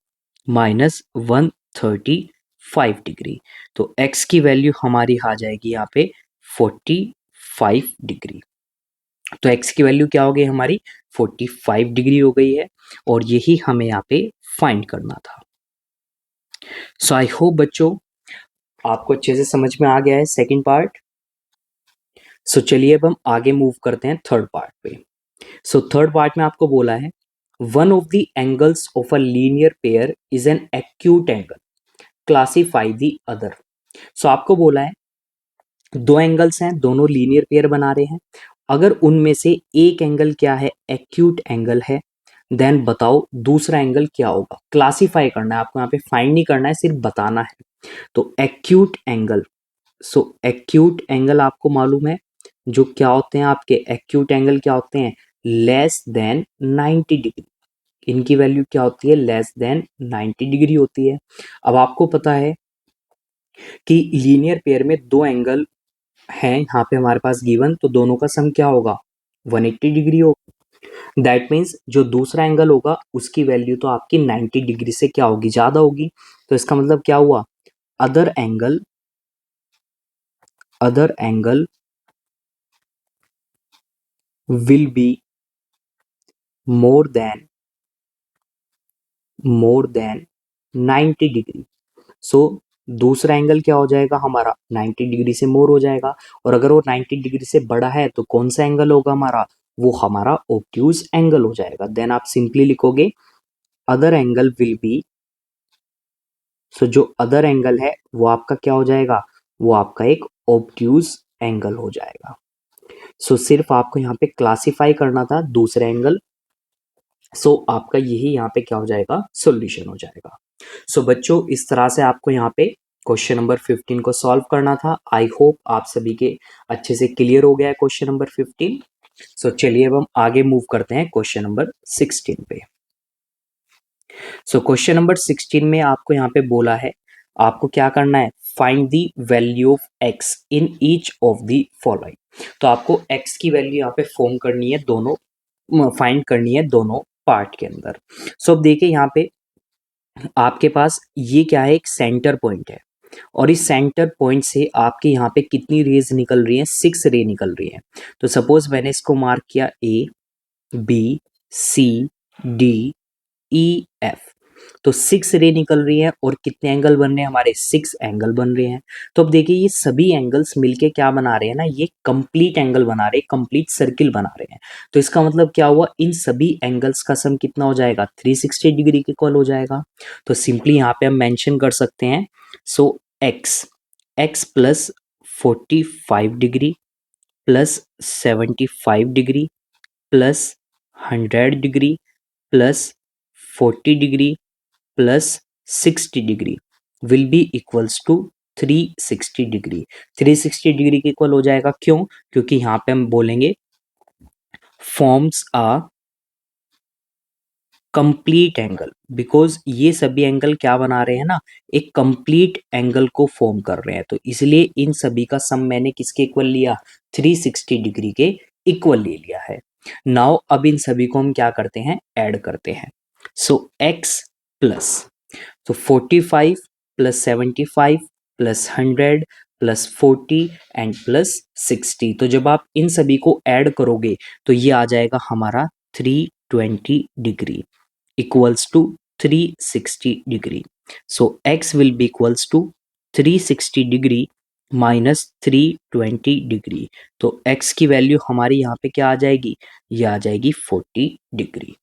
माइनस 135 डिग्री। तो x की वैल्यू हमारी आ जाएगी यहाँ पे 45 डिग्री। तो x की वैल्यू क्या हो गई हमारी 45 डिग्री हो गई है और यही हमें यहाँ पे फाइंड करना था। सो आई होप बच्चों आपको अच्छे से समझ में आ गया है सेकंड पार्ट। सो चलिए अब हम आगे मूव करते हैं थर्ड पार्ट पे। सो थर्ड पार्ट में आपको बोला है one of the angles of a linear pair is an acute angle, classify the other. So आपको बोला है दो एंगल्स हैं, दोनों लीनियर पेयर बना रहे हैं, अगर उनमें से एक एंगल क्या है एक्यूट एंगल है, देन बताओ दूसरा एंगल क्या होगा। क्लासीफाई करना है आपको, यहाँ पे फाइंड नहीं करना है, सिर्फ बताना है। तो एक्यूट एंगल, सो एक्यूट एंगल आपको मालूम है जो क्या होते हैं आपके एक्यूट एंगल क्या होते हैं, लेस देन 90 डिग्री। इनकी वैल्यू क्या होती है, लेस देन 90 डिग्री होती है। अब आपको पता है कि लीनियर पेयर में दो एंगल हैं यहाँ पे हमारे पास गिवन, तो दोनों का सम क्या होगा 180 डिग्री होगा। दैट मीन्स जो दूसरा एंगल होगा उसकी वैल्यू तो आपकी 90 डिग्री से क्या होगी, ज्यादा होगी। तो इसका मतलब क्या हुआ, other angle, other angle will be more than 90 degree. So दूसरा एंगल क्या हो जाएगा हमारा 90 डिग्री से मोर हो जाएगा। और अगर वो 90 डिग्री से बड़ा है तो कौन सा एंगल होगा हमारा, वो हमारा ऑब्ट्यूज एंगल हो जाएगा। देन आप सिंपली लिखोगे अदर एंगल विल बी, सो जो अदर एंगल है वो आपका क्या हो जाएगा, वो आपका एक ऑब्ट्यूज एंगल हो जाएगा। सो सिर्फ आपको यहाँ पे क्लासिफाई करना था दूसरे एंगल। सो आपका यही यहाँ पे क्या हो जाएगा, सॉल्यूशन हो जाएगा। सो बच्चों इस तरह से आपको यहाँ पे क्वेश्चन नंबर 15 को सॉल्व करना था। आई होप आप सभी के अच्छे से क्लियर हो गया है क्वेश्चन नंबर 15। सो चलिए अब हम आगे मूव करते हैं क्वेश्चन नंबर 16 पे। सो क्वेश्चन नंबर 16 में आपको यहाँ पे बोला है आपको क्या करना है, find the value of x in each of the following. तो आपको x की वैल्यू यहाँ पे फॉर्म करनी है, दोनों फाइंड करनी है दोनों पार्ट के अंदर। सो अब देखिए यहाँ पे आपके पास ये क्या है, एक सेंटर पॉइंट है और इस सेंटर पॉइंट से आपके यहाँ पे कितनी रेज निकल रही हैं, 6 रे निकल रही हैं। तो सपोज मैंने इसको मार्क किया A B C D E F, तो 6 रे निकल रही है और कितने एंगल बन रहे हैं हमारे, 6 एंगल बन रहे हैं। तो अब देखिए ये सभी एंगल्स मिलके क्या बना रहे हैं ना, ये कंप्लीट एंगल बना रहे हैं, कंप्लीट सर्किल बना रहे हैं। तो इसका मतलब क्या हुआ, इन सभी एंगल्स का सम कितना हो जाएगा, 360 डिग्री के इक्वल हो जाएगा। तो सिंपली यहाँ पे हम मेंशन कर सकते हैं, so X, X plus 45 degree plus 75 degree plus 100 degree plus 40 degree plus 60 degree will be equals to 360 degree. 360 degree के इक्वल हो जाएगा, क्यों, क्योंकि यहाँ पे हम बोलेंगे forms a complete angle, because ये सभी एंगल क्या बना रहे हैं ना, एक कंप्लीट एंगल को फॉर्म कर रहे हैं, तो इसलिए इन सभी का सम मैंने किसके इक्वल लिया, 360 डिग्री के इक्वल ले लिया है। नाउ अब इन सभी को हम क्या करते हैं, ऐड करते हैं। सो x प्लस, तो 45 plus 75 plus 100 plus 40 and plus 60, तो जब आप इन सभी को ऐड करोगे तो ये आ जाएगा हमारा 320 degree equals to 360 degree. So x will be equals to 360 degree minus 320 degree, तो x की वैल्यू हमारी यहाँ पे क्या आ जाएगी, ये आ जाएगी 40 डिग्री।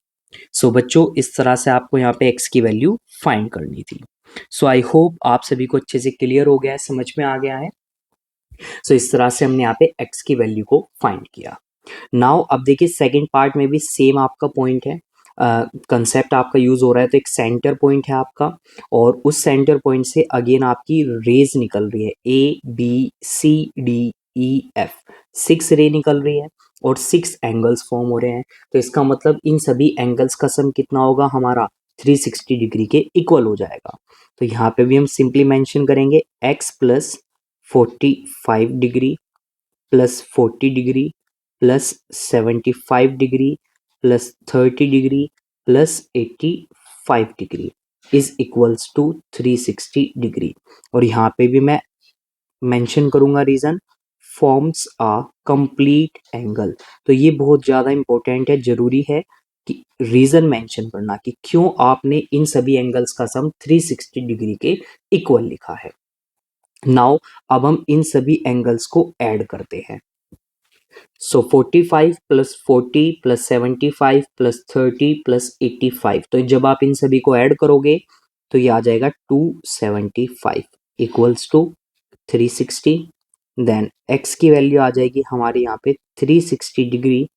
सो बच्चों इस तरह से आपको यहाँ पे x की वैल्यू फाइंड करनी थी। सो आई होप आप सभी को अच्छे से क्लियर हो गया है, समझ में आ गया है। सो इस तरह से हमने यहाँ पे x की वैल्यू को फाइंड किया। नाउ अब देखिए सेकंड पार्ट में भी सेम आपका पॉइंट है, कंसेप्ट आपका यूज हो रहा है, तो एक सेंटर पॉइंट है आपका, और उस सेंटर पॉइंट से अगेन आपकी रेज निकल रही है, A B C D E F, 6 ray निकल रही है और 6 एंगल्स फॉर्म हो रहे हैं, तो इसका मतलब इन सभी एंगल्स का सम कितना होगा हमारा, 360 डिग्री के इक्वल हो जाएगा। तो यहाँ पे भी हम सिंपली मेंशन करेंगे x plus 45 degree plus 40 degree plus 75 degree plus 30 degree plus 85 degree is equals to 360 degree. और यहाँ पे भी मैं मेंशन करूंगा reason, forms a complete angle, तो ये बहुत ज़्यादा इंपॉर्टेंट है, जरूरी है कि रीजन मेंशन करना कि क्यों आपने इन सभी एंगल्स का सम 360 डिग्री के इक्वल लिखा है। नाउ अब हम इन सभी एंगल्स को ऐड करते हैं। सो 45 प्लस 40 प्लस 75 प्लस 30 प्लस 85, तो जब आप इन सभी को ऐड करोगे तो ये आ जाएगा 275 इक्वल्स टू 360। देन x की वैल्यू आ जाएगी हमारे यहाँ पे 360 डिग्री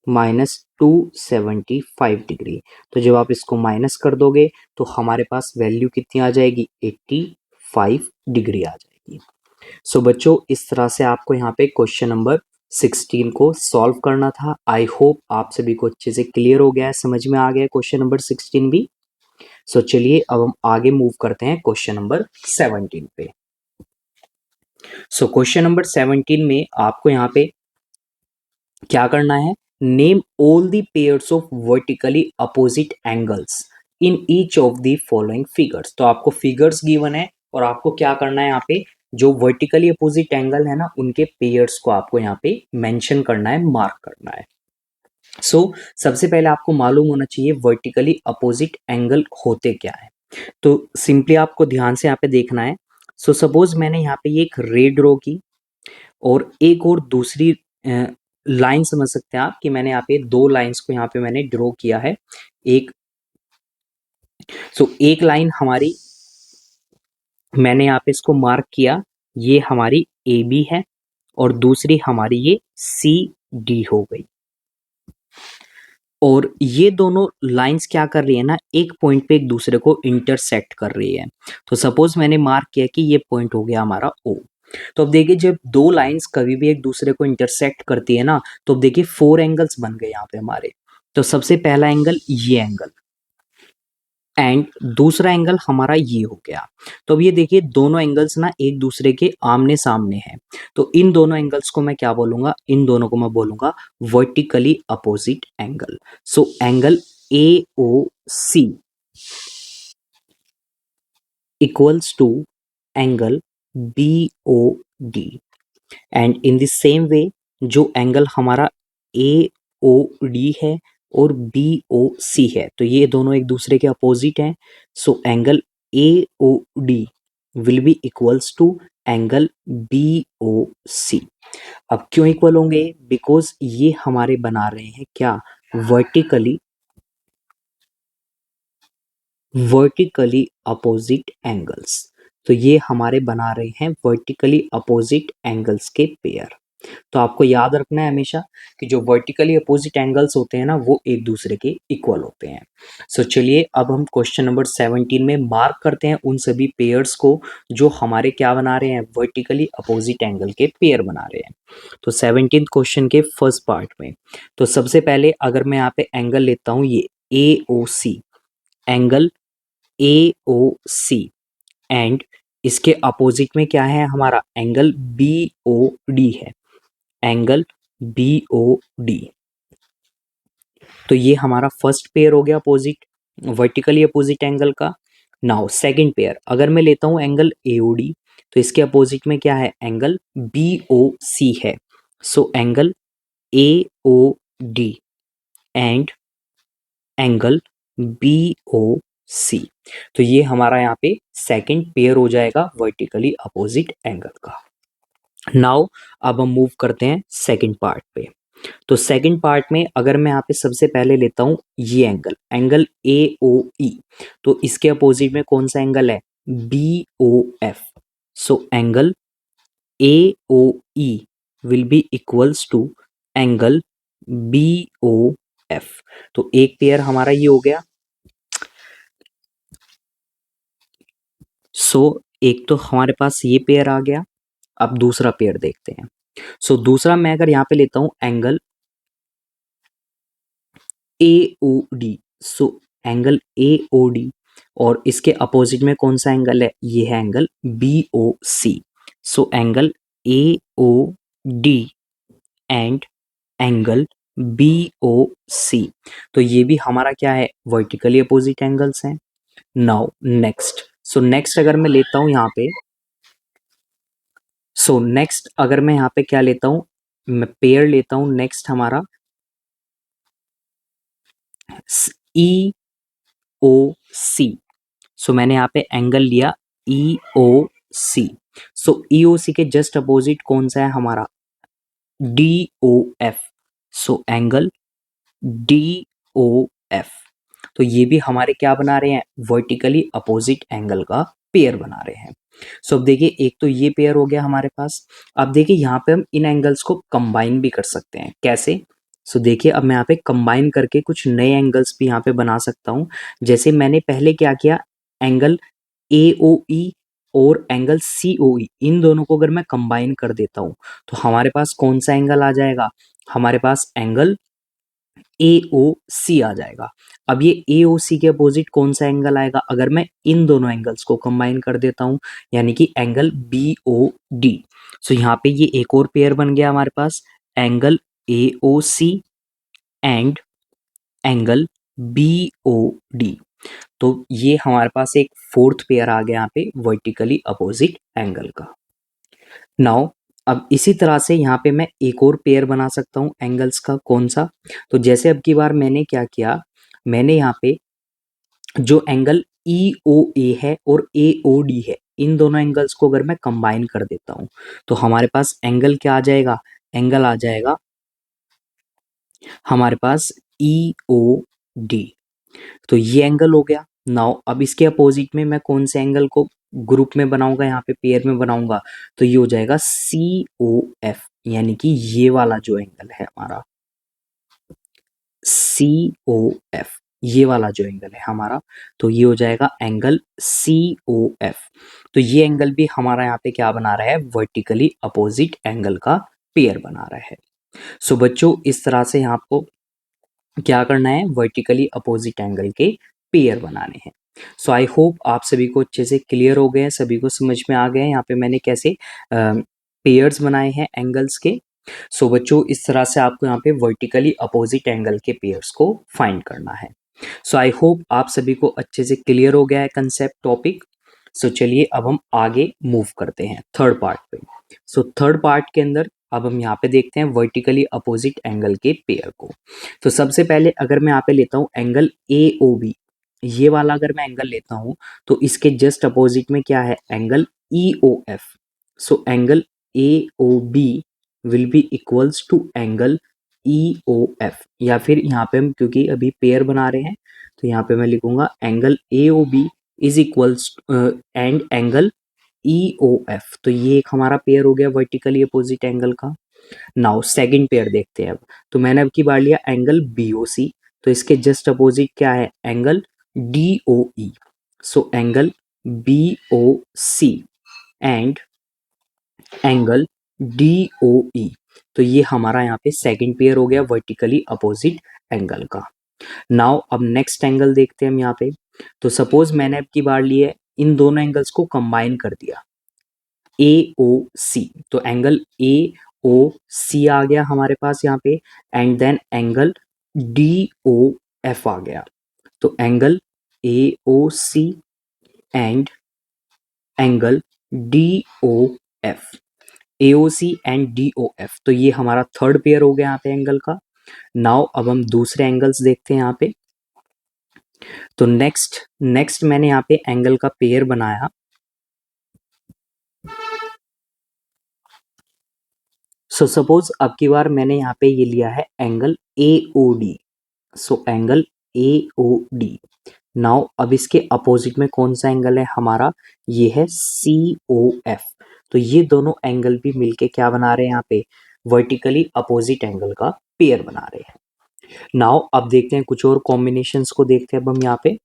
माइनस 275 डिग्री, तो जब आप इसको माइनस कर दोगे तो हमारे पास वैल्यू कितनी आ जाएगी, 85 डिग्री आ जाएगी। सो बच्चों इस तरह से आपको यहाँ पे क्वेश्चन नंबर 16 को सॉल्व करना था। आई होप आप सभी को अच्छे से क्लियर हो गया है, समझ में आ गया है क्वेश्चन नंबर 16 भी। सो चलिए अब हम आगे मूव करते हैं क्वेश्चन नंबर 17 पे। सो क्वेश्चन नंबर 17 में आपको यहाँ पे क्या करना है, name all the pairs of vertically opposite angles in each of the following figures. तो आपको फिगर्स गिवन है और आपको क्या करना है, यहाँ पे जो वर्टिकली अपोजिट एंगल है ना उनके पेयर्स को आपको यहाँ पे मेंशन करना है, मार्क करना है। सो सबसे पहले आपको मालूम होना चाहिए वर्टिकली अपोजिट एंगल होते क्या है, तो सिंपली आपको ध्यान से यहाँ पे देखना है। सो सपोज मैंने यहाँ पे ये एक रे ड्रॉ की और एक और दूसरी लाइन समझ सकते हैं आप कि मैंने यहाँ पे दो लाइंस को यहाँ पे मैंने ड्रॉ किया है। एक एक लाइन हमारी मैंने यहाँ पे इसको मार्क किया, ये हमारी ए बी है और दूसरी हमारी ये सी डी हो गई। और ये दोनों लाइंस क्या कर रही है ना, एक पॉइंट पे एक दूसरे को इंटरसेक्ट कर रही है। तो सपोज मैंने मार्क किया कि ये पॉइंट हो गया हमारा ओ। तो अब देखिए जब दो लाइंस कभी भी एक दूसरे को इंटरसेक्ट करती है ना, तो अब देखिए 4 एंगल्स बन गए यहाँ पे हमारे। तो सबसे पहला एंगल ये एंगल एंड दूसरा एंगल हमारा ये हो गया। तो अब ये देखिए दोनों एंगल्स ना एक दूसरे के आमने सामने हैं, तो इन दोनों एंगल्स को मैं क्या बोलूंगा, इन दोनों को मैं बोलूंगा vertically opposite angle. So angle A O C equals to angle B O D, and in the same way जो एंगल हमारा ए ओ डी है और बी ओ सी है, तो ये दोनों एक दूसरे के अपोजिट हैं। So angle A O D will be equals to angle B O C. अब क्यों इक्वल होंगे, बिकॉज ये हमारे बना रहे हैं क्या, वर्टिकली अपोजिट एंगल्स। तो ये हमारे बना रहे हैं वर्टिकली अपोजिट एंगल्स के पेयर। तो आपको याद रखना है हमेशा कि जो वर्टिकली अपोजिट एंगल्स होते हैं ना वो एक दूसरे के इक्वल होते हैं। सो चलिए अब हम क्वेश्चन नंबर 17 में मार्क करते हैं उन सभी पेयर्स को जो हमारे क्या बना रहे हैं, वर्टिकली अपोजिट एंगल के पेयर बना रहे हैं। तो 17 क्वेश्चन के फर्स्ट पार्ट में, तो सबसे पहले अगर मैं यहाँ पे एंगल लेता हूँ ये, A O C, angle A O C, and इसके अपोजिट में क्या है हमारा, एंगल बी ओ डी है, एंगल बी ओ डी। तो ये हमारा फर्स्ट पेयर हो गया अपोजिट, वर्टिकली अपोजिट एंगल का। नाउ सेकंड पेयर, अगर मैं लेता हूं एंगल एओडी, तो इसके अपोजिट में क्या है, एंगल बी ओ सी है। So angle A O D and angle B O C. तो ये हमारा यहाँ पे सेकंड पेयर हो जाएगा वर्टिकली अपोजिट एंगल का। नाउ अब हम मूव करते हैं सेकंड पार्ट पे। तो सेकंड पार्ट में अगर मैं यहाँ पे सबसे पहले लेता हूँ ये angle, angle A O E, तो इसके अपोजिट में कौन सा एंगल है, B O F. So angle A O E will be equals to angle B O F. तो एक पेयर हमारा ये हो गया। सो एक तो हमारे पास ये पेयर आ गया। अब दूसरा पेयर देखते हैं। सो दूसरा मैं अगर यहाँ पे लेता हूँ angle A O D, so angle A O D, और इसके अपोजिट में कौन सा एंगल है, ये है angle B O C. So angle A O D and angle B O C, तो ये भी हमारा क्या है, वर्टिकली अपोजिट एंगल्स हैं। नाउ नेक्स्ट, सो नेक्स्ट अगर मैं लेता हूं यहाँ पे, सो नेक्स्ट अगर मैं यहाँ पे क्या लेता हूं, मैं पेयर लेता हूं नेक्स्ट हमारा ई ओ सी। सो मैंने यहाँ पे एंगल लिया ई ओ सी। सो ई ओ सी के जस्ट अपोजिट कौन सा है हमारा, D O F. So angle D O F, तो ये भी हमारे क्या बना रहे हैं, वर्टिकली अपोजिट एंगल का पेयर बना रहे हैं। सो अब देखिए एक तो ये पेयर हो गया हमारे पास। अब देखिए यहाँ पे हम इन एंगल्स को कंबाइन भी कर सकते हैं, कैसे। सो देखिए अब मैं यहाँ पे कंबाइन करके कुछ नए एंगल्स भी यहाँ पे बना सकता हूँ। जैसे मैंने पहले क्या किया, एंगल ए ओ ई और एंगल सी ओ ई, इन दोनों को अगर मैं कंबाइन कर देता हूँ तो हमारे पास कौन सा एंगल आ जाएगा, हमारे पास एंगल ए ओ सी आ जाएगा। अब ये ए ओ सी के अपोजिट कौन सा एंगल आएगा, अगर मैं इन दोनों एंगल्स को कंबाइन कर देता हूं, यानी कि angle B O D. So यहाँ पे ये एक और पेयर बन गया हमारे पास, angle A O C and angle B O D. तो ये हमारे पास एक फोर्थ पेयर आ गया यहाँ पे वर्टिकली अपोजिट एंगल का। नाउ अब इसी तरह से यहाँ पे मैं एक और पेयर बना सकता हूँ एंगल्स का, कौन सा, तो जैसे अब की बार मैंने क्या किया, मैंने यहाँ पे जो एंगल ई ओ ए है और ए ओ डी है, इन दोनों एंगल्स को अगर मैं कंबाइन कर देता हूँ तो हमारे पास एंगल क्या आ जाएगा, एंगल आ जाएगा हमारे पास ई ओ डी। तो ये एंगल हो गया। नाउ अब इसके अपोजिट में मैं कौन से एंगल को ग्रुप में बनाऊंगा, यहाँ पे पेयर में बनाऊंगा, तो ये हो जाएगा सी ओ एफ, यानी कि ये वाला जो एंगल है हमारा सी ओ एफ, ये वाला जो एंगल है हमारा, तो ये हो जाएगा एंगल सी ओ एफ। तो ये एंगल भी हमारा यहाँ पे क्या बना रहा है, वर्टिकली अपोजिट एंगल का पेयर बना रहा है। सो बच्चों इस तरह से यहाँ आपको क्या करना है, वर्टिकली अपोजिट एंगल के पेयर बनाने हैं। सो आई होप आप सभी को अच्छे से क्लियर हो गए हैं, सभी को समझ में आ गए हैं यहाँ पे मैंने कैसे पेयर्स बनाए हैं एंगल्स के। सो बच्चों इस तरह से आपको यहाँ पे वर्टिकली अपोजिट एंगल के पेयर्स को फाइंड करना है। सो आई होप आप सभी को अच्छे से क्लियर हो गया है कंसेप्ट टॉपिक। सो चलिए अब हम आगे मूव करते हैं थर्ड पार्ट पे। सो थर्ड पार्ट के अंदर अब हम यहाँ पे देखते हैं वर्टिकली अपोजिट एंगल के पेयर को। तो सबसे पहले अगर मैं यहाँ पे लेता हूँ एंगल ए ओ बी, ये वाला अगर मैं एंगल लेता हूँ तो इसके जस्ट अपोजिट में क्या है, angle E O F. So angle A O B will be equals to angle E O F, या फिर यहाँ पे हम क्योंकि अभी पेयर बना रहे हैं तो यहाँ पे मैं लिखूंगा angle A O B is equals and angle E O F. तो ये एक हमारा पेयर हो गया वर्टिकली अपोजिट एंगल का। नाउ सेकंड पेयर देखते हैं अब। तो मैंने अब की बार लिया एंगल बी ओ सी, तो इसके जस्ट अपोजिट क्या है, angle D O E. So angle B O C and angle D O E, तो ये हमारा यहाँ पे सेकंड पेयर हो गया वर्टिकली अपोजिट एंगल का। नाउ अब नेक्स्ट एंगल देखते हैं हम यहाँ पे। तो सपोज मैंने अब की बार लिए इन दोनों एंगल्स को कंबाइन कर दिया, ए ओ सी, तो एंगल ए ओ सी आ गया हमारे पास यहाँ पे, and then angle D O F आ गया। तो angle A O C and angle D O F, A O C and D O F, तो ये हमारा थर्ड पेयर हो गया यहाँ पे एंगल का। नाउ अब हम दूसरे एंगल्स देखते हैं यहाँ पे। तो नेक्स्ट नेक्स्ट मैंने यहाँ पे एंगल का पेयर बनाया। सो सपोज अब की बार मैंने यहाँ पे ये लिया है angle A O D. So angle A O D. Now अब इसके अपोजिट में कौन सा एंगल है हमारा, ये है सी ओ एफ। तो ये दोनों एंगल भी मिलके क्या बना रहे हैं यहाँ पे, वर्टिकली अपोजिट एंगल का पेयर बना रहे हैं। नाउ अब देखते हैं कुछ और कॉम्बिनेशंस को, देखते हैं अब हम यहाँ पे।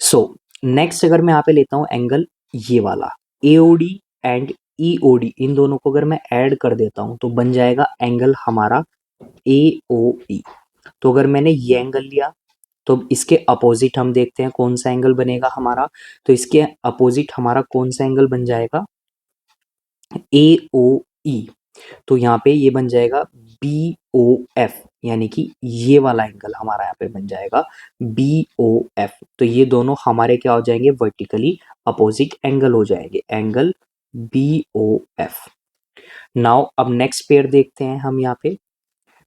सो नेक्स्ट अगर मैं यहाँ पे लेता हूँ एंगल ये वाला एओडी एंड ईओडी, इन दोनों को अगर मैं ऐड कर देता हूँ तो बन जाएगा एंगल हमारा एओई। तो अगर मैंने ये एंगल लिया तो इसके अपोजिट हम देखते हैं कौन सा एंगल बनेगा हमारा। तो इसके अपोजिट हमारा कौन सा एंगल बन जाएगा, एओई। तो यहाँ पे ये बन जाएगा बी ओ एफ, यानी कि ये वाला एंगल हमारा यहाँ पे बन जाएगा बी ओ एफ। तो ये दोनों हमारे क्या हो जाएंगे, वर्टिकली अपोजिट एंगल हो जाएंगे, angle B O F. Now अब नेक्स्ट पेयर देखते हैं हम यहाँ पे,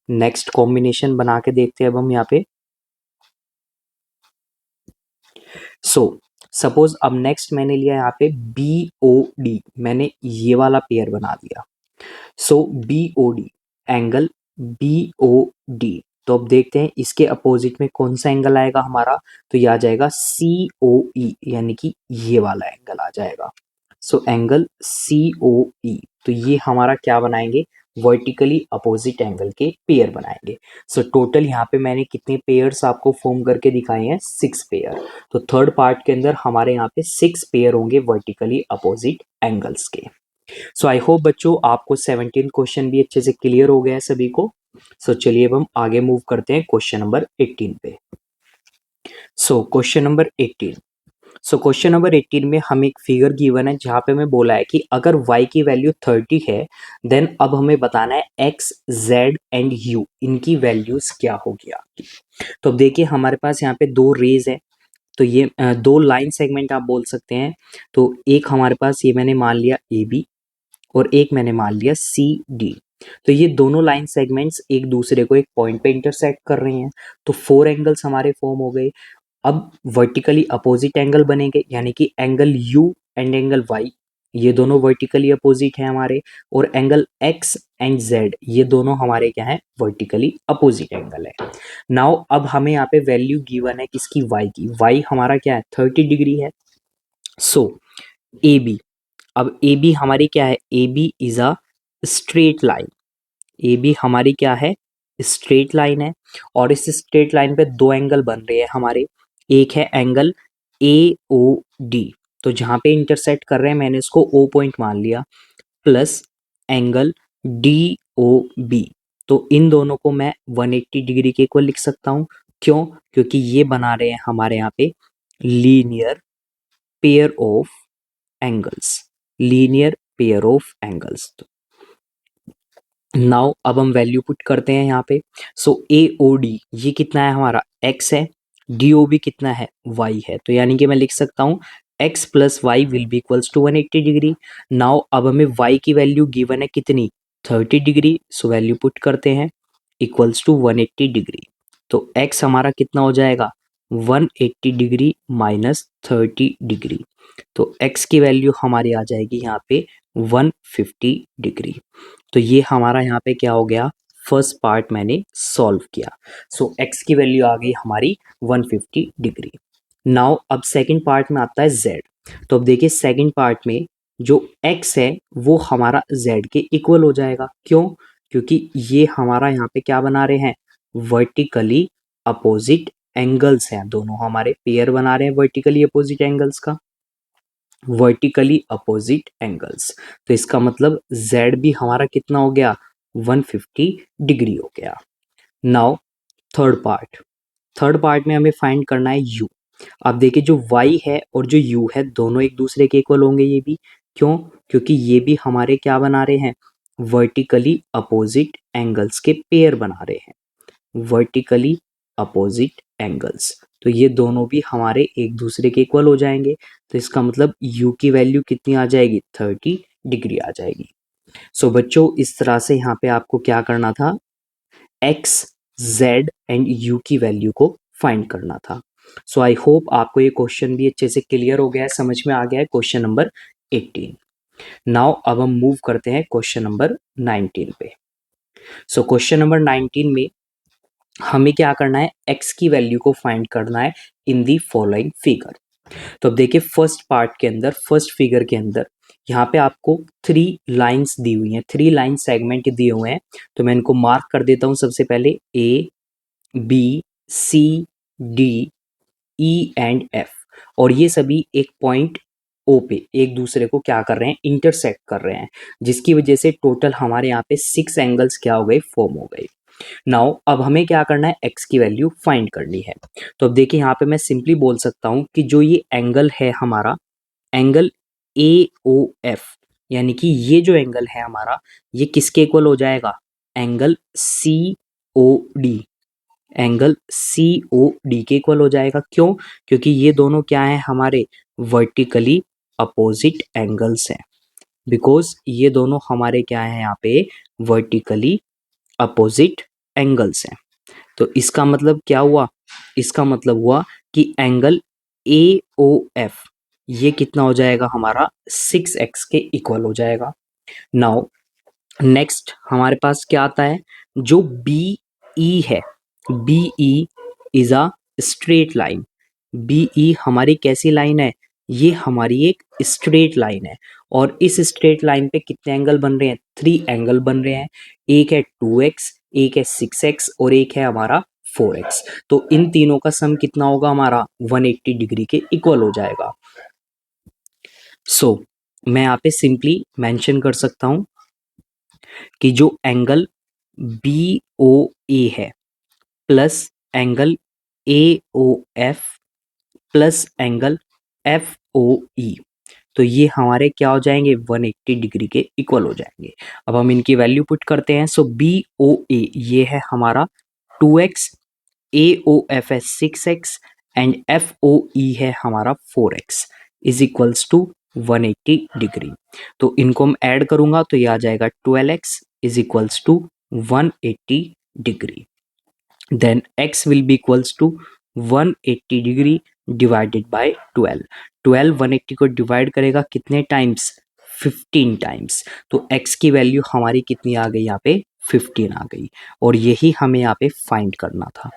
नेक्स्ट कॉम्बिनेशन बना के देखते हैं अब हम यहाँ पे। सो सपोज अब नेक्स्ट मैंने लिया यहाँ पे बी ओ डी, मैंने ये वाला पेयर बना दिया। So B O D, angle B O D. तो अब देखते हैं इसके अपोजिट में कौन सा एंगल आएगा हमारा, तो ये आ जाएगा सी ओ ई, यानी कि ये वाला एंगल आ जाएगा। सो एंगल सी ओ ई, तो ये हमारा क्या बनाएंगे, वर्टिकली अपोजिट एंगल के पेयर बनाएंगे। सो टोटल यहाँ पे मैंने कितने पेयर्स आपको फॉर्म करके दिखाए हैं, 6 पेयर। तो थर्ड पार्ट के अंदर हमारे यहाँ पे 6 पेयर होंगे वर्टिकली अपोजिट एंगल्स के। सो आई होप बच्चों आपको 17 क्वेश्चन भी अच्छे से क्लियर हो गया है सभी को। सो चलिए अब हम आगे मूव करते हैं क्वेश्चन नंबर 18 पे। So question number 18। सो क्वेश्चन नंबर 18 में हमें एक फिगर गिवन है जहाँ पे हमें बोला है कि अगर y की वैल्यू 30 है, देन अब हमें बताना है x, z एंड u, इनकी वैल्यूज क्या होगी आपकी। तो अब देखिए हमारे पास यहाँ पे दो रेज है, तो ये दो लाइन सेगमेंट आप बोल सकते हैं। तो एक हमारे पास ये मैंने मान लिया ए बी और एक मैंने मान लिया सी डी। तो ये दोनों लाइन सेगमेंट्स एक दूसरे को एक पॉइंट पे इंटरसेक्ट कर रहे हैं, तो 4 एंगल्स हमारे फॉर्म हो गए। अब वर्टिकली अपोजिट एंगल बनेंगे, यानी कि angle u and angle y, ये दोनों वर्टिकली अपोजिट हैं हमारे, और एंगल एक्स एंड जेड ये दोनों हमारे क्या है, वर्टिकली अपोजिट एंगल है। नाउ अब हमें यहाँ पे वैल्यू गिवन है किसकी, वाई की। वाई हमारा क्या है, 30 डिग्री है। सो ए बी, अब ए बी हमारी क्या है, A B is a straight line. A B हमारी क्या है, स्ट्रेट लाइन है, और इस स्ट्रेट लाइन पे दो एंगल बन रहे हैं हमारे। एक है एंगल ए ओ डी, तो जहाँ पे इंटरसेक्ट कर रहे हैं मैंने इसको ओ पॉइंट मान लिया, plus angle D O B. तो इन दोनों को मैं 180 डिग्री के इक्वल लिख सकता हूँ। क्यों, क्योंकि ये बना रहे हैं हमारे यहाँ पे linear pair of angles, linear pair of angles. Now अब हम वैल्यू पुट करते हैं यहाँ पे। सो ए ओ डी ये कितना है हमारा, x है, डी ओ बी कितना है, y है। तो यानी कि मैं लिख सकता हूँ x plus y will be equals to 180 degree. Now अब हमें y की वैल्यू गिवन है कितनी, 30 डिग्री। सो वैल्यू पुट करते हैं इक्वल्स टू 180 डिग्री। तो x हमारा कितना हो जाएगा, 180 डिग्री माइनस 30 डिग्री। तो x की वैल्यू हमारी आ जाएगी यहाँ पे 150 डिग्री। तो ये हमारा यहाँ पे क्या हो गया, फर्स्ट पार्ट मैंने सॉल्व किया। सो x की वैल्यू आ गई हमारी 150 डिग्री। नाउ अब सेकंड पार्ट में आता है z। तो अब देखिए सेकंड पार्ट में जो x है वो हमारा z के इक्वल हो जाएगा। क्यों, क्योंकि ये हमारा यहाँ पे क्या बना रहे हैं, वर्टिकली अपोजिट एंगल्स हैं, दोनों हमारे पेयर बना रहे हैं वर्टिकली अपोजिट एंगल्स का, वर्टिकली अपोजिट एंगल्स। तो इसका मतलब z भी हमारा कितना हो गया, 150 डिग्री हो गया। नाउ थर्ड पार्ट में हमें फाइंड करना है u। अब देखिए जो y है और जो u है दोनों एक दूसरे के इक्वल होंगे, ये भी क्यों, क्योंकि ये भी हमारे क्या बना रहे हैं, वर्टिकली अपोजिट एंगल्स के पेयर बना रहे हैं, वर्टिकली अपोजिट एंगल्स। तो ये दोनों भी हमारे एक दूसरे के इक्वल हो जाएंगे, तो इसका मतलब u की वैल्यू कितनी आ जाएगी, 30 डिग्री आ जाएगी। सो बच्चों इस तरह से यहाँ पे आपको क्या करना था, x, z एंड u की वैल्यू को फाइंड करना था। सो आई होप आपको ये क्वेश्चन भी अच्छे से क्लियर हो गया है, समझ में आ गया है क्वेश्चन नंबर 18। नाउ अब हम मूव करते हैं क्वेश्चन नंबर 19 पे। सो क्वेश्चन नंबर 19 में हमें क्या करना है, x की वैल्यू को फाइंड करना है इन दी फॉलोइंग फिगर। तो अब देखिए फर्स्ट फिगर के अंदर यहाँ पे आपको 3 लाइंस दी हुई हैं, 3 लाइन सेगमेंट दिए हुए हैं। तो मैं इनको मार्क कर देता हूँ, सबसे पहले A, B, C, D, E and F, और ये सभी एक पॉइंट O पे एक दूसरे को क्या कर रहे हैं, इंटरसेक्ट कर रहे हैं, जिसकी वजह से टोटल हमारे यहाँ पे 6 एंगल्स क्या हो गए, फॉर्म हो गए। नाउ अब हमें क्या करना है, x की वैल्यू फाइंड करनी है। तो अब देखिए यहाँ पे मैं सिंपली बोल सकता हूँ कि जो ये एंगल है हमारा, एंगल AOF, यानी कि ये जो एंगल है हमारा, ये किसके इक्वल हो जाएगा, एंगल COD, एंगल COD के इक्वल हो जाएगा। क्यों, क्योंकि ये दोनों क्या है, हमारे वर्टिकली अपोजिट एंगल्स हैं, बिकॉज ये दोनों हमारे क्या है, यहाँ पे वर्टिकली अपोजिट एंगल्स हैं। तो इसका मतलब क्या हुआ, इसका मतलब हुआ कि एंगल AOF ये कितना हो जाएगा हमारा, 6x के इक्वल हो जाएगा। नाउ नेक्स्ट हमारे पास क्या आता है, जो BE है, BE is a straight line. BE हमारी कैसी लाइन है, ये हमारी एक स्ट्रेट लाइन है, और इस स्ट्रेट लाइन पे कितने एंगल बन रहे हैं, 3 एंगल बन रहे हैं। एक है 2x, एक है 6x और एक है हमारा 4x। तो इन तीनों का सम कितना होगा हमारा, 180 डिग्री के इक्वल हो जाएगा। सो मैं यहाँ पे सिंपली मेंशन कर सकता हूँ कि जो एंगल BOA है plus angle AOF plus angle FOE, तो ये हमारे क्या हो जाएंगे, 180 डिग्री के इक्वल हो जाएंगे। अब हम इनकी वैल्यू पुट करते हैं। सो BOA ये है हमारा 2x, AOF है 6x एंड FOE है हमारा 4x is equals to 180 degree. तो इनको हम ऐड करूंगा तो ये आ जाएगा 12x is equals to 180 degree. Then x will be equals to 180 degree divided by 12 180 को डिवाइड करेगा कितने टाइम्स, 15 टाइम्स। तो x की वैल्यू हमारी कितनी आ गई, यहाँ पे 15 आ गई, और यही हमें यहाँ पे फाइंड करना था।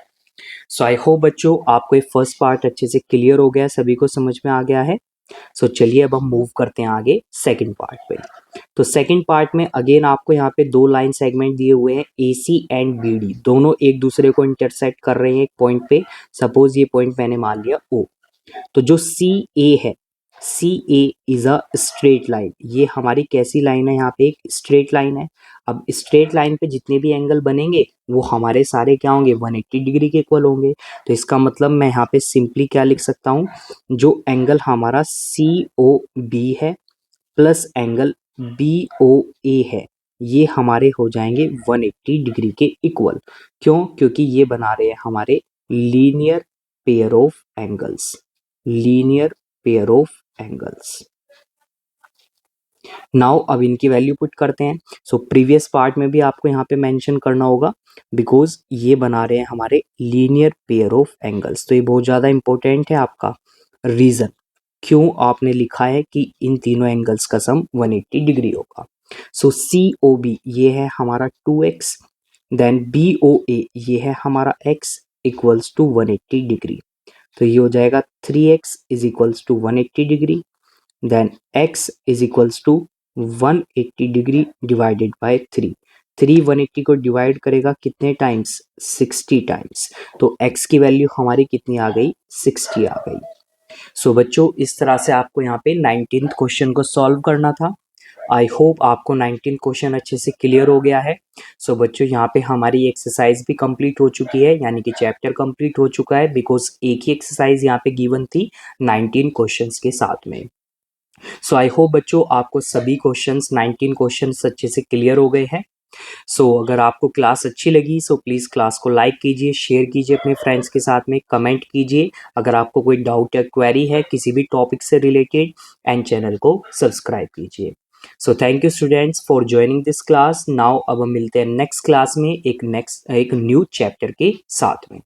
सो आई होप बच्चों आपको ये फर्स्ट पार्ट अच्छे से क्लियर हो गया, सभी को समझ में आ गया है। सो चलिए अब हम मूव करते हैं आगे सेकंड पार्ट पे। तो सेकंड पार्ट में अगेन आपको यहाँ पे 2 लाइन सेगमेंट दिए हुए हैं, AC एंड BD, दोनों एक दूसरे को इंटरसेक्ट कर रहे हैं एक पॉइंट पे। सपोज ये पॉइंट मैंने मान लिया O। तो जो CA है, CA is a straight line, ये हमारी कैसी लाइन है, यहाँ पे एक स्ट्रेट लाइन है। अब स्ट्रेट लाइन पे जितने भी एंगल बनेंगे वो हमारे सारे क्या होंगे, 180 डिग्री के इक्वल होंगे। तो इसका मतलब मैं यहाँ पे सिंपली क्या लिख सकता हूँ, जो एंगल हमारा COB है प्लस एंगल BOA है, ये हमारे हो जाएंगे 180 डिग्री के इक्वल। क्यों, क्योंकि ये बना रहे हैं हमारे linear pair of angles, linear pair of angles. Now अब इनकी वैल्यू पुट करते हैं। सो प्रीवियस पार्ट में भी आपको यहाँ पे मेंशन करना होगा, बिकॉज ये बना रहे हैं हमारे लीनियर पेयर ऑफ एंगल्स। तो ये बहुत ज़्यादा इंपॉर्टेंट है आपका रीज़न, क्यों आपने लिखा है कि इन तीनों एंगल्स का सम 180 डिग्री होगा। सो COB ये है हमारा 2x, देन BOA ये है हमारा x इक्वल्स टू 180 डिग्री। तो ये हो जाएगा 3x is equals to 180 degree, then x is equals to 180 degree divided by 3। 180 को डिवाइड करेगा कितने टाइम्स, 60 टाइम्स। तो x की वैल्यू हमारी कितनी आ गई, 60 आ गई। सो बच्चों इस तरह से आपको यहाँ पे 19th क्वेश्चन को सॉल्व करना था। आई होप आपको 19 क्वेश्चन अच्छे से क्लियर हो गया है। सो बच्चों यहाँ पे हमारी एक्सरसाइज भी कंप्लीट हो चुकी है, यानी कि चैप्टर कंप्लीट हो चुका है, बिकॉज एक ही एक्सरसाइज यहाँ पे गिवन थी 19 क्वेश्चंस के साथ में। सो आई होप बच्चों आपको सभी क्वेश्चंस 19 क्वेश्चंस अच्छे से क्लियर हो गए हैं। सो अगर आपको क्लास अच्छी लगी सो प्लीज़ क्लास को लाइक कीजिए, शेयर कीजिए अपने फ्रेंड्स के साथ में, कमेंट कीजिए अगर आपको कोई डाउट या क्वेरी है किसी भी टॉपिक से रिलेटेड, एंड चैनल को सब्सक्राइब कीजिए। So thank you students for joining this class. Now अब हम मिलते हैं नेक्स्ट क्लास में एक न्यू चैप्टर के साथ में।